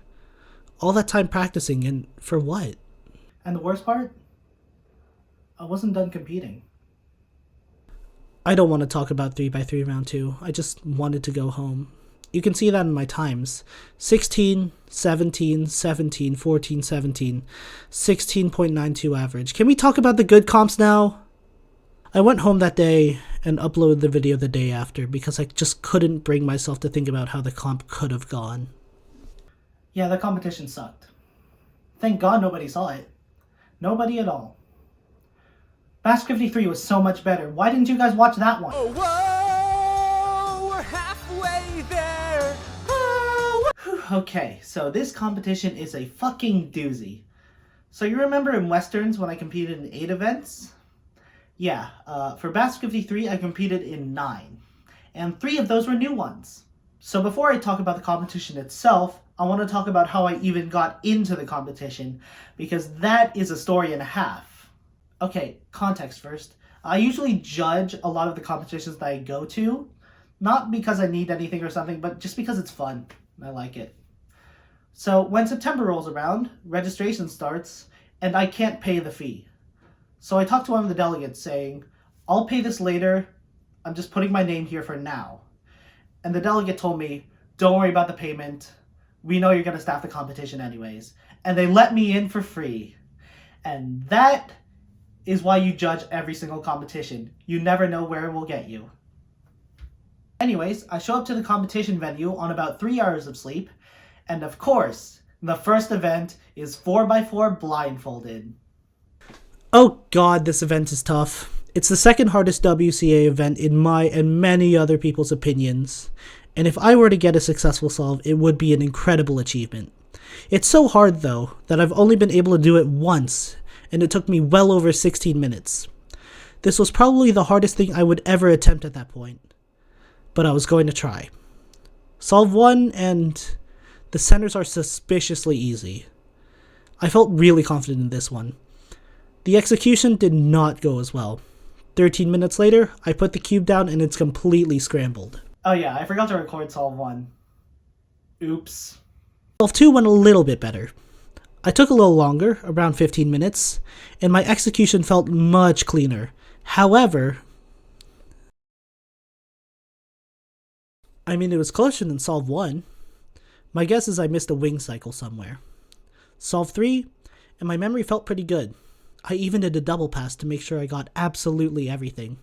All that time practicing, and for what? And the worst part? I wasn't done competing. I don't want to talk about 3x3 round 2. I just wanted to go home. You can see that in my times. 16, 17, 17, 14, 17, 16.92 average. Can we talk about the good comps now? I went home that day and uploaded the video the day after because I just couldn't bring myself to think about how the comp could have gone. Yeah, the competition sucked. Thank God nobody saw it. Nobody at all. Bask 53 was so much better. Why didn't you guys watch that one? Oh, whoa, we're halfway there. Oh, Okay, so this competition is a fucking doozy. So you remember in Westerns when I competed in 8 events? Yeah, for Bask 53 I competed in 9. And 3 of those were new ones. So before I talk about the competition itself, I want to talk about how I even got into the competition, because that is a story and a half. Okay, context first. I usually judge a lot of the competitions that I go to, not because I need anything or something, but just because it's fun. I like it. So when September rolls around, registration starts, and I can't pay the fee. So I talked to one of the delegates saying, I'll pay this later, I'm just putting my name here for now. And the delegate told me, don't worry about the payment, we know you're going to staff the competition anyways. And they let me in for free. And that is why you judge every single competition. You never know where it will get you. Anyways, I show up to the competition venue on about 3 hours of sleep, and of course, the first event is 4x4 blindfolded. Oh god, this event is tough. It's the second hardest WCA event in my and many other people's opinions, and if I were to get a successful solve, it would be an incredible achievement. It's so hard though, that I've only been able to do it once, and it took me well over 16 minutes. This was probably the hardest thing I would ever attempt at that point, but I was going to try. Solve 1 and the centers are suspiciously easy. I felt really confident in this one. The execution did not go as well. 13 minutes later, I put the cube down and it's completely scrambled. Oh yeah, I forgot to record Solve 1. Oops. Solve 2 went a little bit better. I took a little longer, around 15 minutes, and my execution felt much cleaner. However, it was closer than Solve 1. My guess is I missed a wing cycle somewhere. Solve 3, and my memory felt pretty good. I even did a double pass to make sure I got absolutely everything.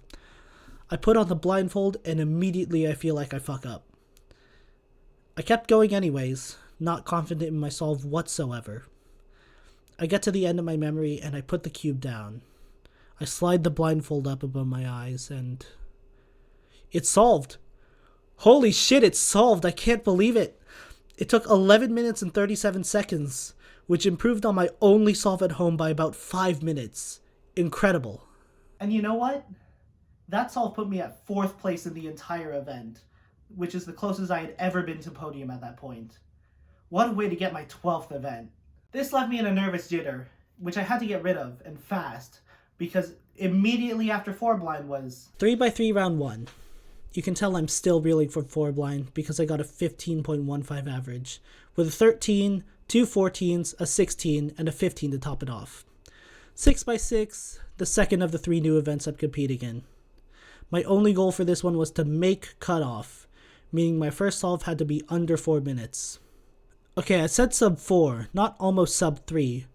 I put on the blindfold and immediately I feel like I fuck up. I kept going anyways, not confident in my solve whatsoever. I get to the end of my memory and I put the cube down. I slide the blindfold up above my eyes and... it's solved! Holy shit, it's solved! I can't believe it! It took 11 minutes and 37 seconds, which improved on my only solve at home by about 5 minutes. Incredible. And you know what? That solve put me at 4th place in the entire event, which is the closest I had ever been to podium at that point. What a way to get my 12th event. This left me in a nervous jitter, which I had to get rid of, and fast, because immediately after 4 blind was... 3x3 round 1. You can tell I'm still reeling from 4 blind because I got a 15.15 average, with a 13, 2 14s, a 16, and a 15 to top it off. 6x6, the second of the 3 new events I'm competing in. My only goal for this one was to make cutoff, meaning my first solve had to be under 4 minutes. Okay, I said sub 4, not almost sub 3.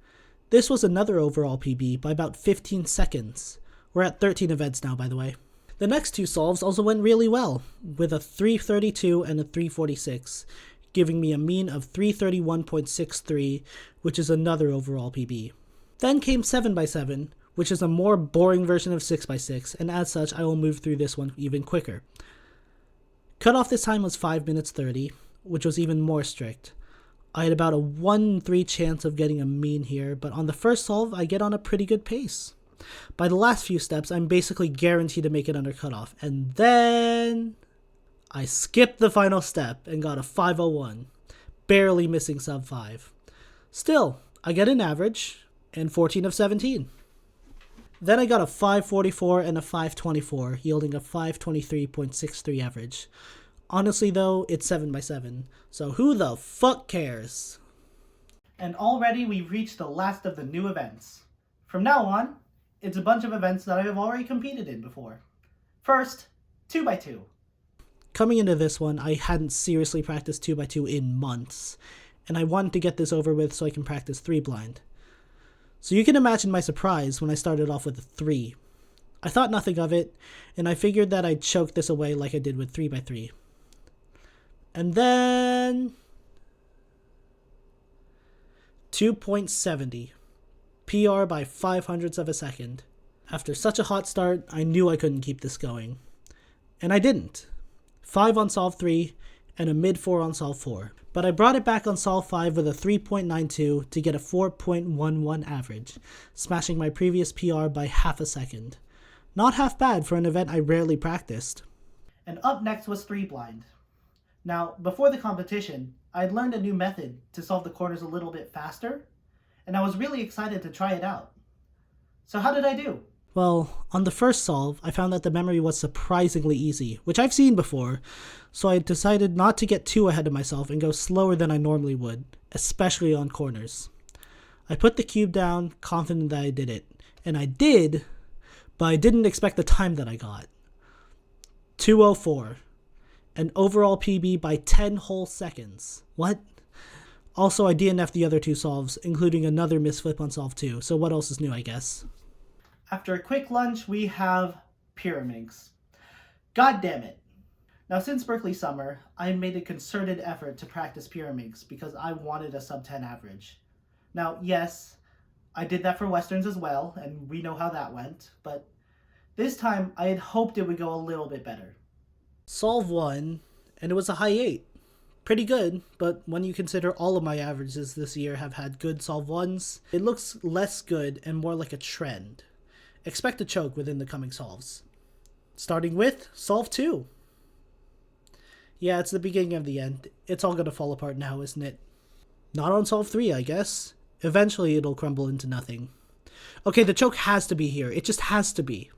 This was another overall PB by about 15 seconds. We're at 13 events now, by the way. The next 2 solves also went really well, with a 332 and a 346, giving me a mean of 331.63, which is another overall PB. Then came 7x7, which is a more boring version of 6x6, and as such I will move through this one even quicker. Cutoff this time was 5 minutes 30, which was even more strict. I had about a 1 in 3 chance of getting a mean here, but on the first solve I get on a pretty good pace. By the last few steps I'm basically guaranteed to make it under cutoff, and then I skipped the final step and got a 501, barely missing sub 5. Still, I get an average, and 14 of 17. Then I got a 544 and a 524, yielding a 523.63 average. Honestly though, it's 7x7, so who the fuck cares? And already we've reached the last of the new events. From now on, it's a bunch of events that I have already competed in before. First, 2x2. Coming into this one, I hadn't seriously practiced 2x2 in months, and I wanted to get this over with so I can practice 3 blind. So you can imagine my surprise when I started off with a 3. I thought nothing of it, and I figured that I'd choke this away like I did with 3x3. And then 2.70. PR by 0.05 of a second. After such a hot start, I knew I couldn't keep this going. And I didn't. 5 on solve 3 and a mid 4 on solve 4. But I brought it back on solve 5 with a 3.92 to get a 4.11 average, smashing my previous PR by half a second. Not half bad for an event I rarely practiced. And up next was 3 blind. Now, before the competition, I had learned a new method to solve the corners a little bit faster, and I was really excited to try it out. So how did I do? Well, on the first solve, I found that the memory was surprisingly easy, which I've seen before, so I decided not to get too ahead of myself and go slower than I normally would, especially on corners. I put the cube down, confident that I did it, and I did, but I didn't expect the time that I got. 2:04. An overall PB by 10 whole seconds. What? Also, I DNF'd the other 2 solves, including another misflip on solve 2, so what else is new, I guess? After a quick lunch, we have pyramids. God damn it. Now, since Berkeley Summer, I made a concerted effort to practice pyramids because I wanted a sub 10 average. Now, yes, I did that for Westerns as well, and we know how that went, but this time I had hoped it would go a little bit better. Solve 1, and it was a high 8. Pretty good, but when you consider all of my averages this year have had good solve 1s, it looks less good and more like a trend. Expect a choke within the coming solves. Starting with solve 2. Yeah, it's the beginning of the end. It's all gonna fall apart now, isn't it? Not on solve 3, I guess. Eventually it'll crumble into nothing. Okay, the choke has to be here. It just has to be.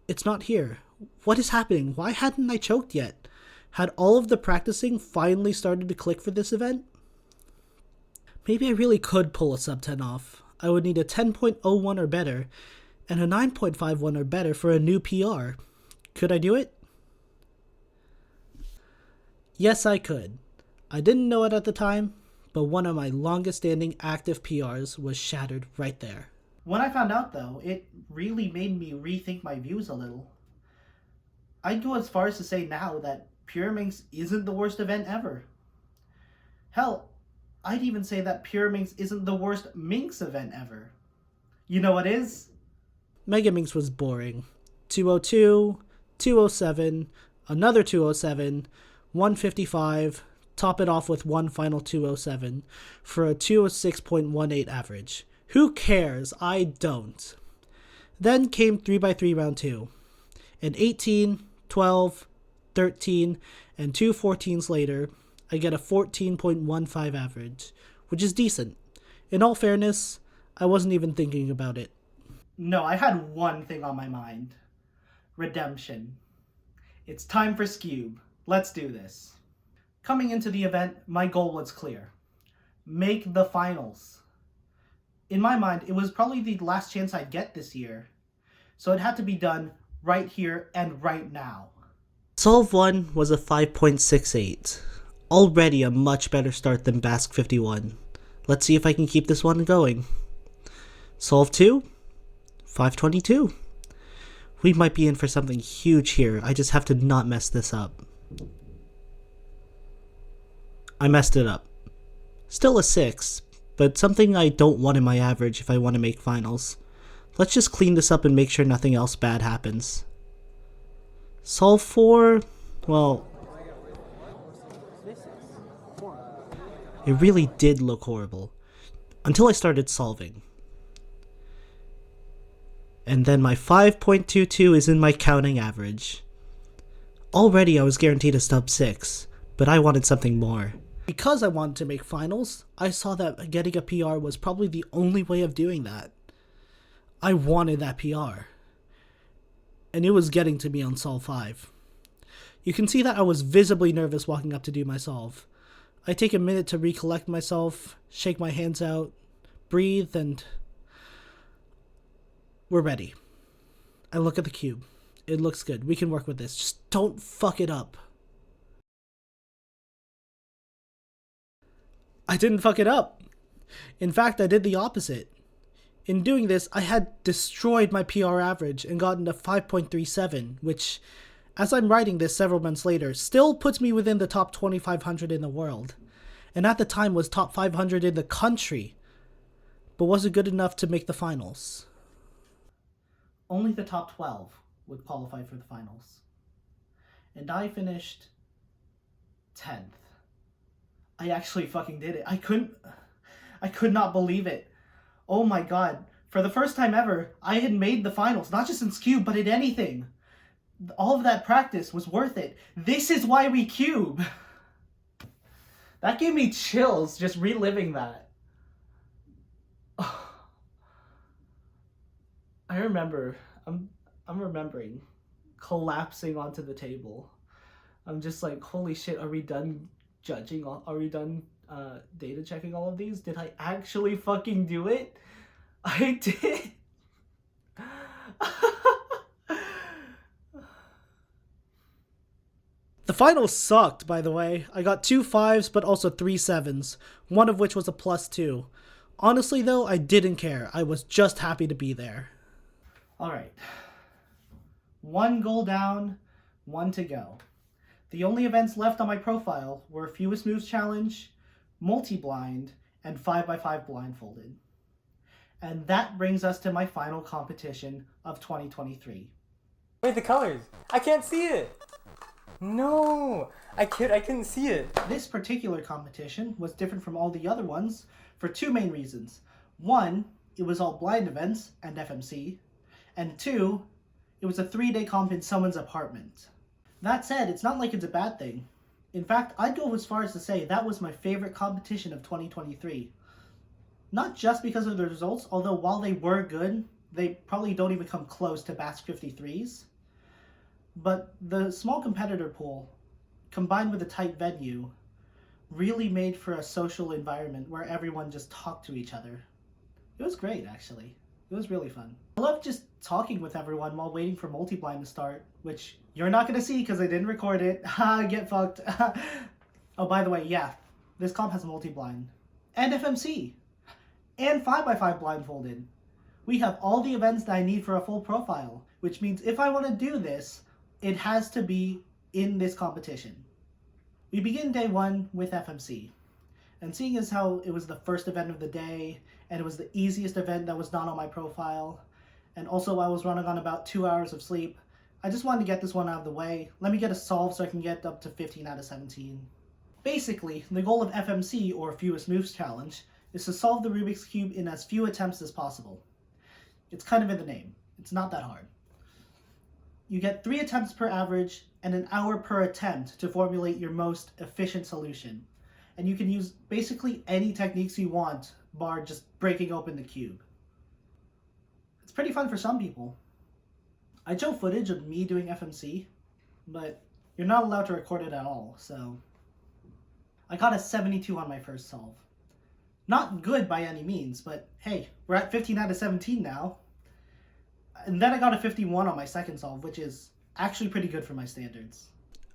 It's not here. What is happening? Why hadn't I choked yet? Had all of the practicing finally started to click for this event? Maybe I really could pull a sub 10 off. I would need a 10.01 or better, and a 9.51 or better for a new PR. Could I do it? Yes, I could. I didn't know it at the time, but one of my longest standing active PRs was shattered right there. When I found out, though, it really made me rethink my views a little. I'd go as far as to say now that Pure Minx isn't the worst event ever. Hell, I'd even say that Pure Minx isn't the worst Minx event ever. You know what is? Mega Minx was boring. 202, 207, another 207, 155, top it off with one final 207 for a 206.18 average. Who cares? I don't. Then came 3x3 round 2. And 18, 12, 13, and 2 14s later, I get a 14.15 average, which is decent. In all fairness, I wasn't even thinking about it. No, I had one thing on my mind. Redemption. It's time for Scube. Let's do this. Coming into the event, my goal was clear. Make the finals. In my mind, it was probably the last chance I'd get this year. So it had to be done right here and right now. Solve 1 was a 5.68. Already a much better start than Basque 51. Let's see if I can keep this one going. Solve 2, 522. We might be in for something huge here. I just have to not mess this up. I messed it up. Still a 6, but something I don't want in my average if I want to make finals. Let's just clean this up and make sure nothing else bad happens. Solve 4, well, it really did look horrible. Until I started solving. And then my 5.22 is in my counting average. Already I was guaranteed a sub 6, but I wanted something more. Because I wanted to make finals, I saw that getting a PR was probably the only way of doing that. I wanted that PR. And it was getting to me on Solve 5. You can see that I was visibly nervous walking up to do my solve. I take a minute to recollect myself, shake my hands out, breathe, and we're ready. I look at the cube. It looks good. We can work with this. Just don't fuck it up. I didn't fuck it up. In fact, I did the opposite. In doing this, I had destroyed my PR average and gotten a 5.37, which, as I'm writing this several months later, still puts me within the top 2,500 in the world. And at the time was top 500 in the country, but wasn't good enough to make the finals. Only the top 12 would qualify for the finals. And I finished 10th. I actually fucking did it. I could not believe it. Oh my god. For the first time ever, I had made the finals, not just in Cube, but in anything. All of that practice was worth it. This is why we cube. That gave me chills just reliving that. I remember, I'm remembering collapsing onto the table. I'm just like, holy shit, are we done judging? Are we done data checking all of these? Did I actually fucking do it? I did. The finals sucked, by the way. I got 2 5s, but also 3 7s, one of which was a +2. Honestly, though, I didn't care. I was just happy to be there. Alright. 1 goal down, 1 to go. The only events left on my profile were Fewest Moves Challenge, Multi-Blind, and 5x5 Blindfolded. And that brings us to my final competition of 2023. Wait, the colors. I can't see it. No, I couldn't see it. This particular competition was different from all the other ones for 2 main reasons. 1, it was all blind events and FMC. And 2, it was a 3-day comp in someone's apartment. That said, it's not like it's a bad thing. In fact, I'd go as far as to say that was my favorite competition of 2023. Not just because of the results, although while they were good, they probably don't even come close to Basque 53s. But the small competitor pool, combined with a tight venue, really made for a social environment where everyone just talked to each other. It was great, actually. It was really fun. I love just talking with everyone while waiting for Multi-Blind to start, which you're not going to see because I didn't record it. Ha, get fucked. Oh, by the way, yeah, this comp has Multi-Blind. And FMC. And 5x5 Blindfolded. We have all the events that I need for a full profile, which means if I want to do this, it has to be in this competition. We begin day 1 with FMC. And seeing as how it was the first event of the day, and it was the easiest event that was not on my profile, and also I was running on about 2 hours of sleep, I just wanted to get this one out of the way. Let me get a solve so I can get up to 15 out of 17. Basically, the goal of FMC, or Fewest Moves Challenge, is to solve the Rubik's Cube in as few attempts as possible. It's kind of in the name. It's not that hard. You get 3 attempts per average and an hour per attempt to formulate your most efficient solution. And you can use basically any techniques you want, bar just breaking open the cube. It's pretty fun for some people. I show footage of me doing FMC, but you're not allowed to record it at all, so... I got a 72 on my first solve. Not good by any means, but hey, we're at 15 out of 17 now. And then I got a 51 on my second solve, which is actually pretty good for my standards.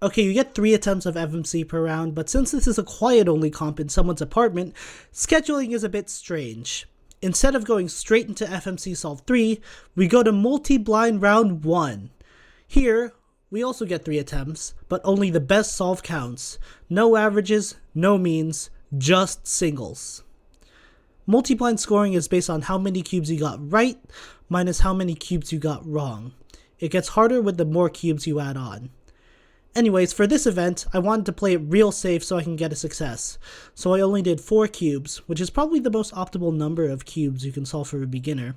Okay, you get 3 attempts of FMC per round, but since this is a quiet-only comp in someone's apartment, scheduling is a bit strange. Instead of going straight into FMC Solve 3, we go to multi-blind round 1. Here, we also get 3 attempts, but only the best solve counts. No averages, no means, just singles. Multi-blind scoring is based on how many cubes you got right, minus how many cubes you got wrong. It gets harder with the more cubes you add on. Anyways, for this event, I wanted to play it real safe so I can get a success. So I only did 4 cubes, which is probably the most optimal number of cubes you can solve for a beginner,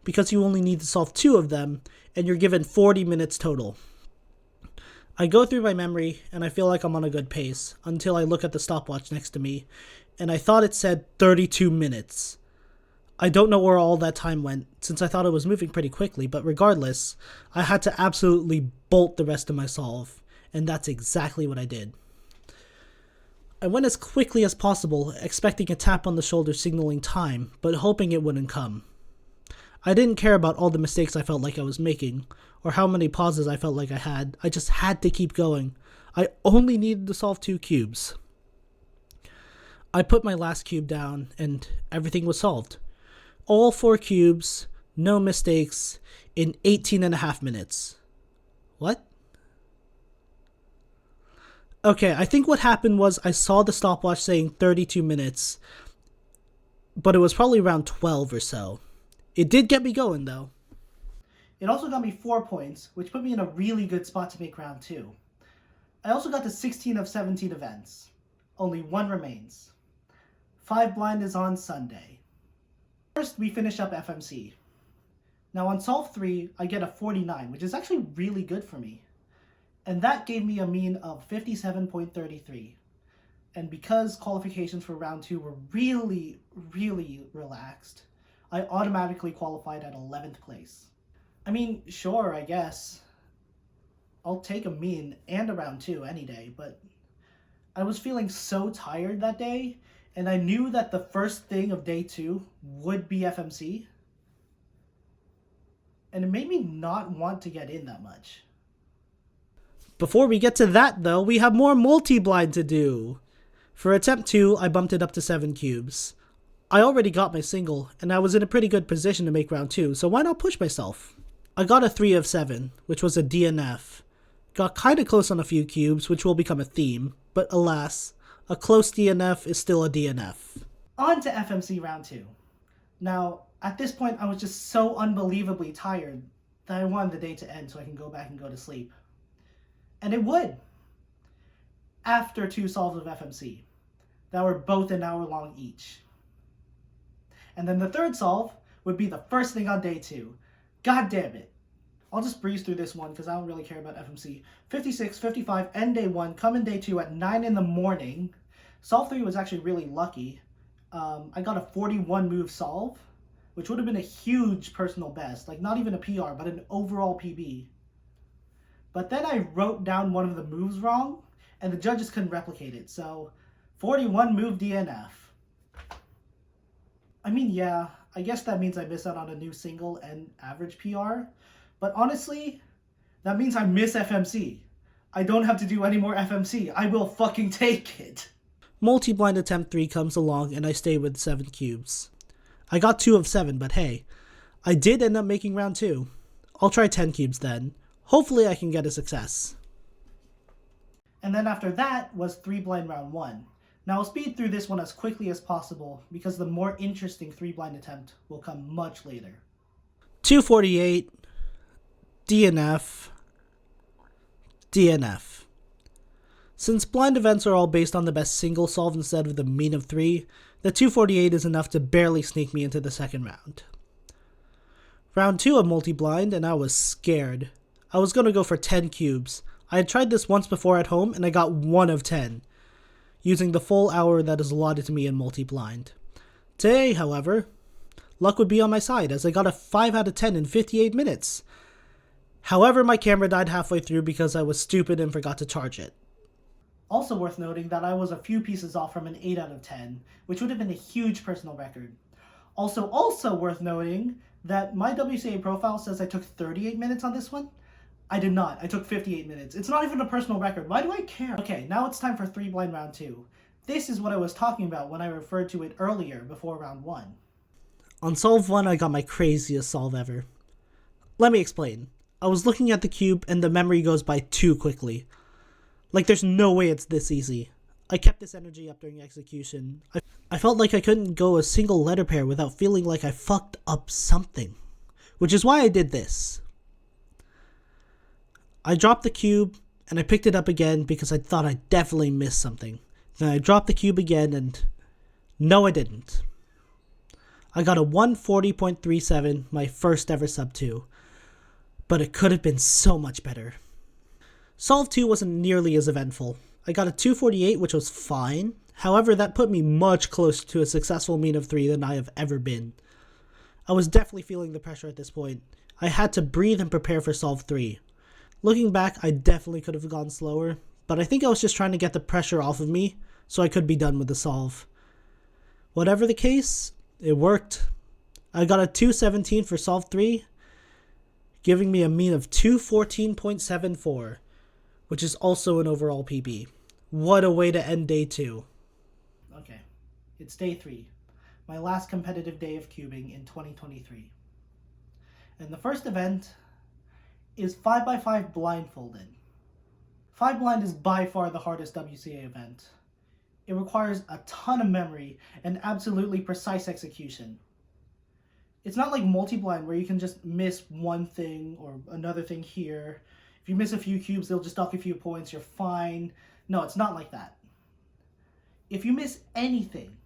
because you only need to solve 2 of them, and you're given 40 minutes total. I go through my memory, and I feel like I'm on a good pace, until I look at the stopwatch next to me, and I thought it said 32 minutes. I don't know where all that time went, since I thought it was moving pretty quickly, but regardless, I had to absolutely bolt the rest of my solve. And that's exactly what I did. I went as quickly as possible, expecting a tap on the shoulder signaling time, but hoping it wouldn't come. I didn't care about all the mistakes I felt like I was making, or how many pauses I felt like I had. I just had to keep going. I only needed to solve 2 cubes. I put my last cube down, and everything was solved. All 4 cubes, no mistakes, in 18.5 minutes. What? Okay, I think what happened was I saw the stopwatch saying 32 minutes, but it was probably around 12 or so. It did get me going, though. It also got me 4 points, which put me in a really good spot to make round 2. I also got to 16 of 17 events. Only 1 remains. 5 blind is on Sunday. First, we finish up FMC. Now on solve 3, I get a 49, which is actually really good for me. And that gave me a mean of 57.33. And because qualifications for round 2 were really, really relaxed, I automatically qualified at 11th place. I mean, sure, I guess. I'll take a mean and a round 2 any day, but I was feeling so tired that day, and I knew that the first thing of day 2 would be FMC. And it made me not want to get in that much. Before we get to that, though, we have more multi-blind to do. For attempt 2, I bumped it up to 7 cubes. I already got my single, and I was in a pretty good position to make round 2, so why not push myself? I got a 3 of 7, which was a DNF. Got kinda close on a few cubes, which will become a theme, but alas, a close DNF is still a DNF. On to FMC round 2. Now, at this point, I was just so unbelievably tired that I wanted the day to end so I can go back and go to sleep. And it would. After 2 solves of FMC that were both an hour long each. And then the third solve would be the first thing on day 2. God damn it. I'll just breeze through this one because I don't really care about FMC. 56, 55, and day 1 come in day 2 at 9 in the morning. Solve 3 was actually really lucky. I got a 41 move solve, which would have been a huge personal best. Like not even a PR, but an overall PB. But then I wrote down one of the moves wrong, and the judges couldn't replicate it, so 41 move DNF. I mean, yeah, I guess that means I miss out on a new single and average PR, but honestly, that means I miss FMC. I don't have to do any more FMC. I will fucking take it. Multi-blind attempt 3 comes along, and I stay with 7 cubes. I got 2 of 7, but hey, I did end up making round 2. I'll try 10 cubes then. Hopefully I can get a success. And then after that was 3 blind round 1. Now I'll speed through this one as quickly as possible because the more interesting 3 blind attempt will come much later. 248, DNF, DNF. Since blind events are all based on the best single solve instead of the mean of 3, the 248 is enough to barely sneak me into the second round. Round 2 of multi-blind, and I was scared. I was going to go for 10 cubes. I had tried this once before at home and I got 1 of 10, using the full hour that is allotted to me in multi-blind. Today, however, luck would be on my side as I got a 5 out of 10 in 58 minutes. However, my camera died halfway through because I was stupid and forgot to charge it. Also worth noting that I was a few pieces off from an 8 out of 10, which would have been a huge personal record. Also worth noting that my WCA profile says I took 38 minutes on this one. I did not. I took 58 minutes. It's not even a personal record. Why do I care? Okay, now it's time for 3 blind round 2. This is what I was talking about when I referred to it earlier before round 1. On solve 1, I got my craziest solve ever. Let me explain. I was looking at the cube and the memory goes by too quickly. Like, there's no way it's this easy. I kept this energy up during execution. I felt like I couldn't go a single letter pair without feeling like I fucked up something. Which is why I did this. I dropped the cube and I picked it up again because I thought I definitely missed something. Then I dropped the cube again and no, I didn't. I got a 140.37, my first ever sub 2. But it could have been so much better. Solve 2 wasn't nearly as eventful. I got a 248, which was fine. However, that put me much closer to a successful mean of 3 than I have ever been. I was definitely feeling the pressure at this point. I had to breathe and prepare for Solve 3. Looking back, I definitely could have gone slower, but I think I was just trying to get the pressure off of me so I could be done with the solve. Whatever the case, it worked. I got a 217 for Solve 3, giving me a mean of 214.74, which is also an overall PB. What a way to end day 2. Okay, it's day 3, my last competitive day of cubing in 2023. And the first event is 5x5 blindfolded. 5 blind is by far the hardest WCA event. It requires a ton of memory and absolutely precise execution. It's not like multi-blind where you can just miss one thing or another thing here. If you miss a few cubes, they'll just dock a few points, you're fine. No, it's not like that. If you miss anything,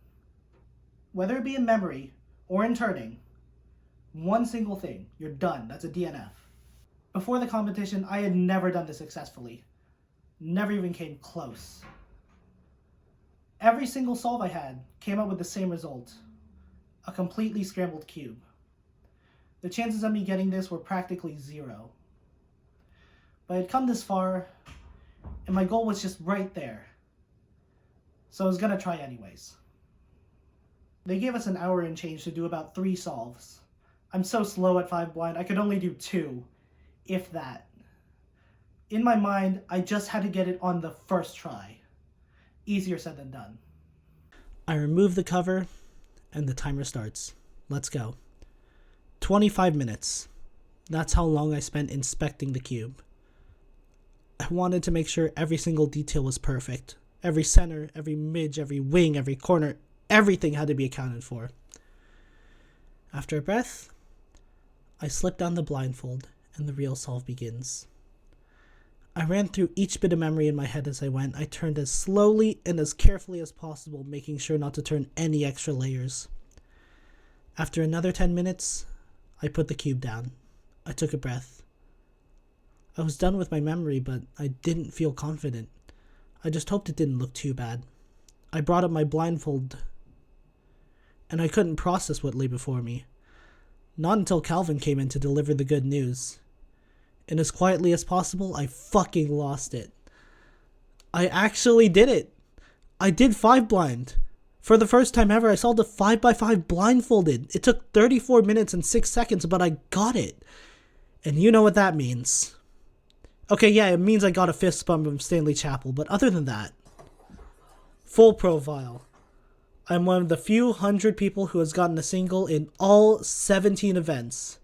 whether it be in memory or in turning, one single thing, you're done. That's a DNF. Before the competition, I had never done this successfully. Never even came close. Every single solve I had came up with the same result. A completely scrambled cube. The chances of me getting this were practically 0. But I had come this far, and my goal was just right there. So I was gonna try anyways. They gave us an hour and change to do about 3 solves. I'm so slow at 5 blind, I could only do 2, if that. In my mind, I just had to get it on the first try. Easier said than done. I remove the cover, and the timer starts. Let's go. 25 minutes. That's how long I spent inspecting the cube. I wanted to make sure every single detail was perfect. Every center, every midge, every wing, every corner, everything had to be accounted for. After a breath, I slip down the blindfold, and the real solve begins. I ran through each bit of memory in my head as I went. I turned as slowly and as carefully as possible, making sure not to turn any extra layers. After another 10 minutes, I put the cube down. I took a breath. I was done with my memory, but I didn't feel confident. I just hoped it didn't look too bad. I brought up my blindfold, and I couldn't process what lay before me. Not until Calvin came in to deliver the good news. And as quietly as possible, I fucking lost it. I actually did it. I did 5 blind. For the first time ever, I solved a 5x5 blindfolded. It took 34 minutes and 6 seconds, but I got it. And you know what that means. Okay, yeah, it means I got a fist bump from Stanley Chappell, but other than that, full profile. I'm one of the few 100 people who has gotten a single in all 17 events.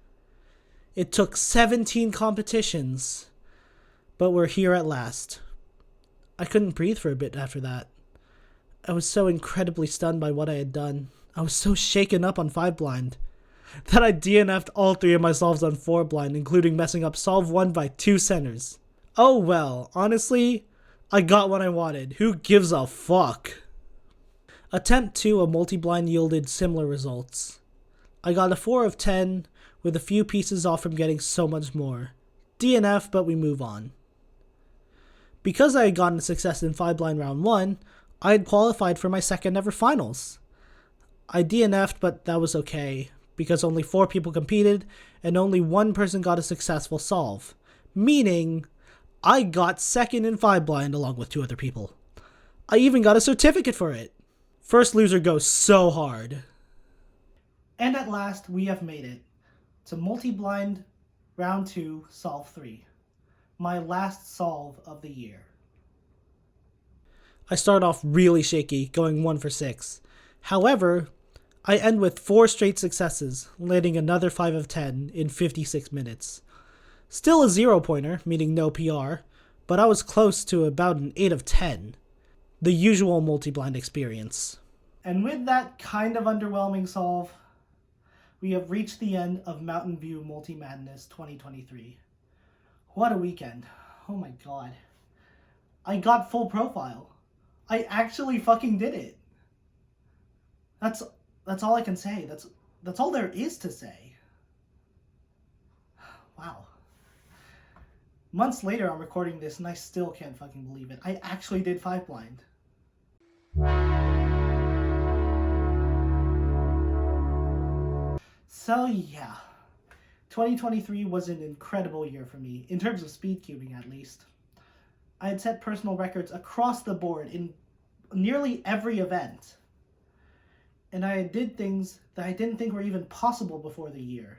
It took 17 competitions, but we're here at last. I couldn't breathe for a bit after that. I was so incredibly stunned by what I had done. I was so shaken up on 5 blind that I DNF'd all 3 of my solves on 4 blind, including messing up solve 1 by 2 centers. Oh well, honestly, I got what I wanted. Who gives a fuck? Attempt 2 of multi-blind yielded similar results. I got a 4 of 10, with a few pieces off from getting so much more. DNF, but we move on. Because I had gotten a success in 5 blind round 1, I had qualified for my second ever finals. I DNF'd, but that was okay, because only 4 people competed, and only 1 person got a successful solve. Meaning, I got second in 5 blind along with 2 other people. I even got a certificate for it. First loser goes so hard. And at last, we have made it to multi-blind round 2, solve 3. My last solve of the year. I start off really shaky, going 1 for 6. However, I end with 4 straight successes, landing another 5 of 10 in 56 minutes. Still a 0-pointer, meaning no PR, but I was close to about an 8 of 10. The usual multi-blind experience. And with that kind of underwhelming solve, we have reached the end of Mountain View Multi-Madness 2023. What a weekend. Oh my god. I got full profile. I actually fucking did it. That's all I can say. That's all there is to say. Wow. Months later, I'm recording this and I still can't fucking believe it. I actually did 5 blind. So yeah, 2023 was an incredible year for me, in terms of speedcubing at least. I had set personal records across the board in nearly every event. And I did things that I didn't think were even possible before the year.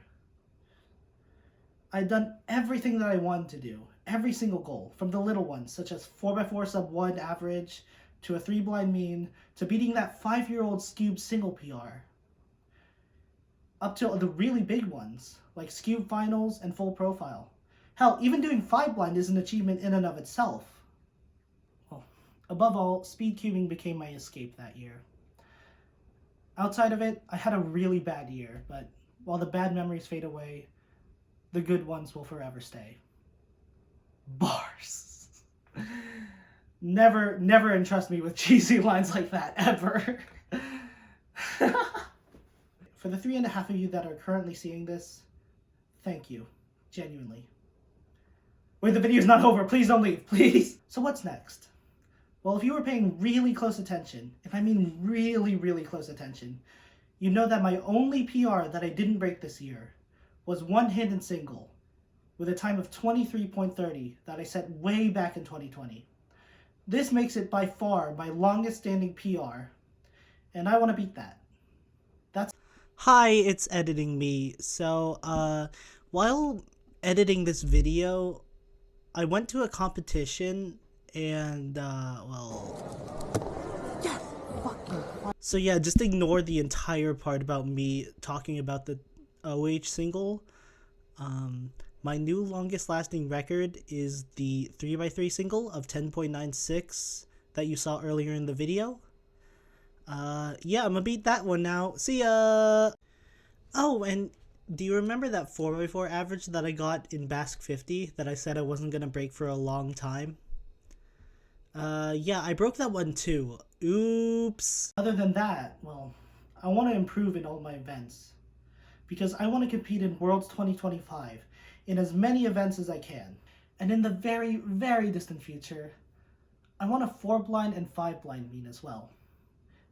I'd done everything that I wanted to do, every single goal, from the little ones, such as 4x4 sub 1 average, to a 3 blind mean, to beating that 5-year-old Scube single PR. Up to the really big ones, like Scube finals and full profile. Hell, even doing 5 blind is an achievement in and of itself. Well, above all, speedcubing became my escape that year. Outside of it, I had a really bad year, but while the bad memories fade away, the good ones will forever stay. Bars. Never entrust me with cheesy lines like that, ever. For the 3.5 of you that are currently seeing this, thank you. Genuinely. Wait, the video's not over. Please don't leave, please. So what's next? Well, if you were paying really close attention, if I mean really close attention, you know that my only PR that I didn't break this year was one hidden single with a time of 23.30 that I set way back in 2020. This makes it by far my longest standing PR, and I want to beat that. Hi, it's editing me. So, while editing this video, I went to a competition and, so yeah, just ignore the entire part about me talking about the OH single. My new longest lasting record is the 3x3 single of 10.96 that you saw earlier in the video. Yeah, I'm gonna beat that one now. See ya! Oh, and do you remember that 4x4 average that I got in Basque 50 that I said I wasn't gonna break for a long time? Yeah, I broke that one too. Oops. Other than that, well, I want to improve in all my events, because I want to compete in Worlds 2025 in as many events as I can. And in the very distant future, I want a 4 blind and 5 blind mean as well,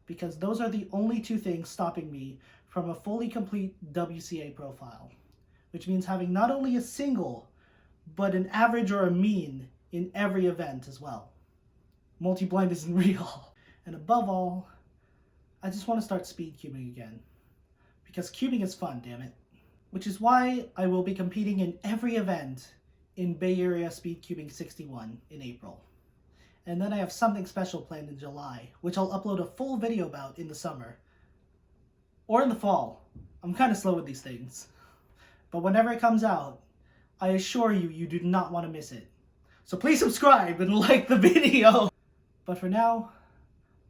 because those are the only 2 things stopping me from a fully complete WCA profile, which means having not only a single, but an average or a mean in every event as well. Multi-blind isn't real. And above all, I just want to start speedcubing again, because cubing is fun, damn it. Which is why I will be competing in every event in Bay Area Speedcubing 61 in April. And then I have something special planned in July, which I'll upload a full video about in the summer. Or in the fall. I'm kind of slow with these things. But whenever it comes out, I assure you, you do not want to miss it. So please subscribe and like the video! But for now,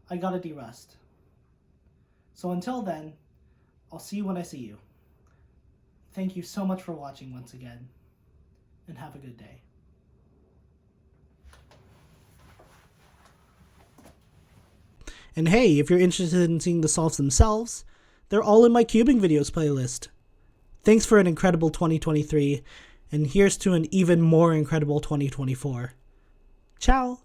I gotta de-rust. So until then, I'll see you when I see you. Thank you so much for watching once again, and have a good day. And hey, if you're interested in seeing the solves themselves, they're all in my cubing videos playlist. Thanks for an incredible 2023, and here's to an even more incredible 2024. Ciao!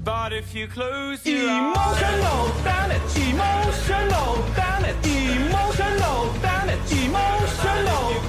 But if you close your eyes, Emotional damage, emotional damage, emotional damage, emotional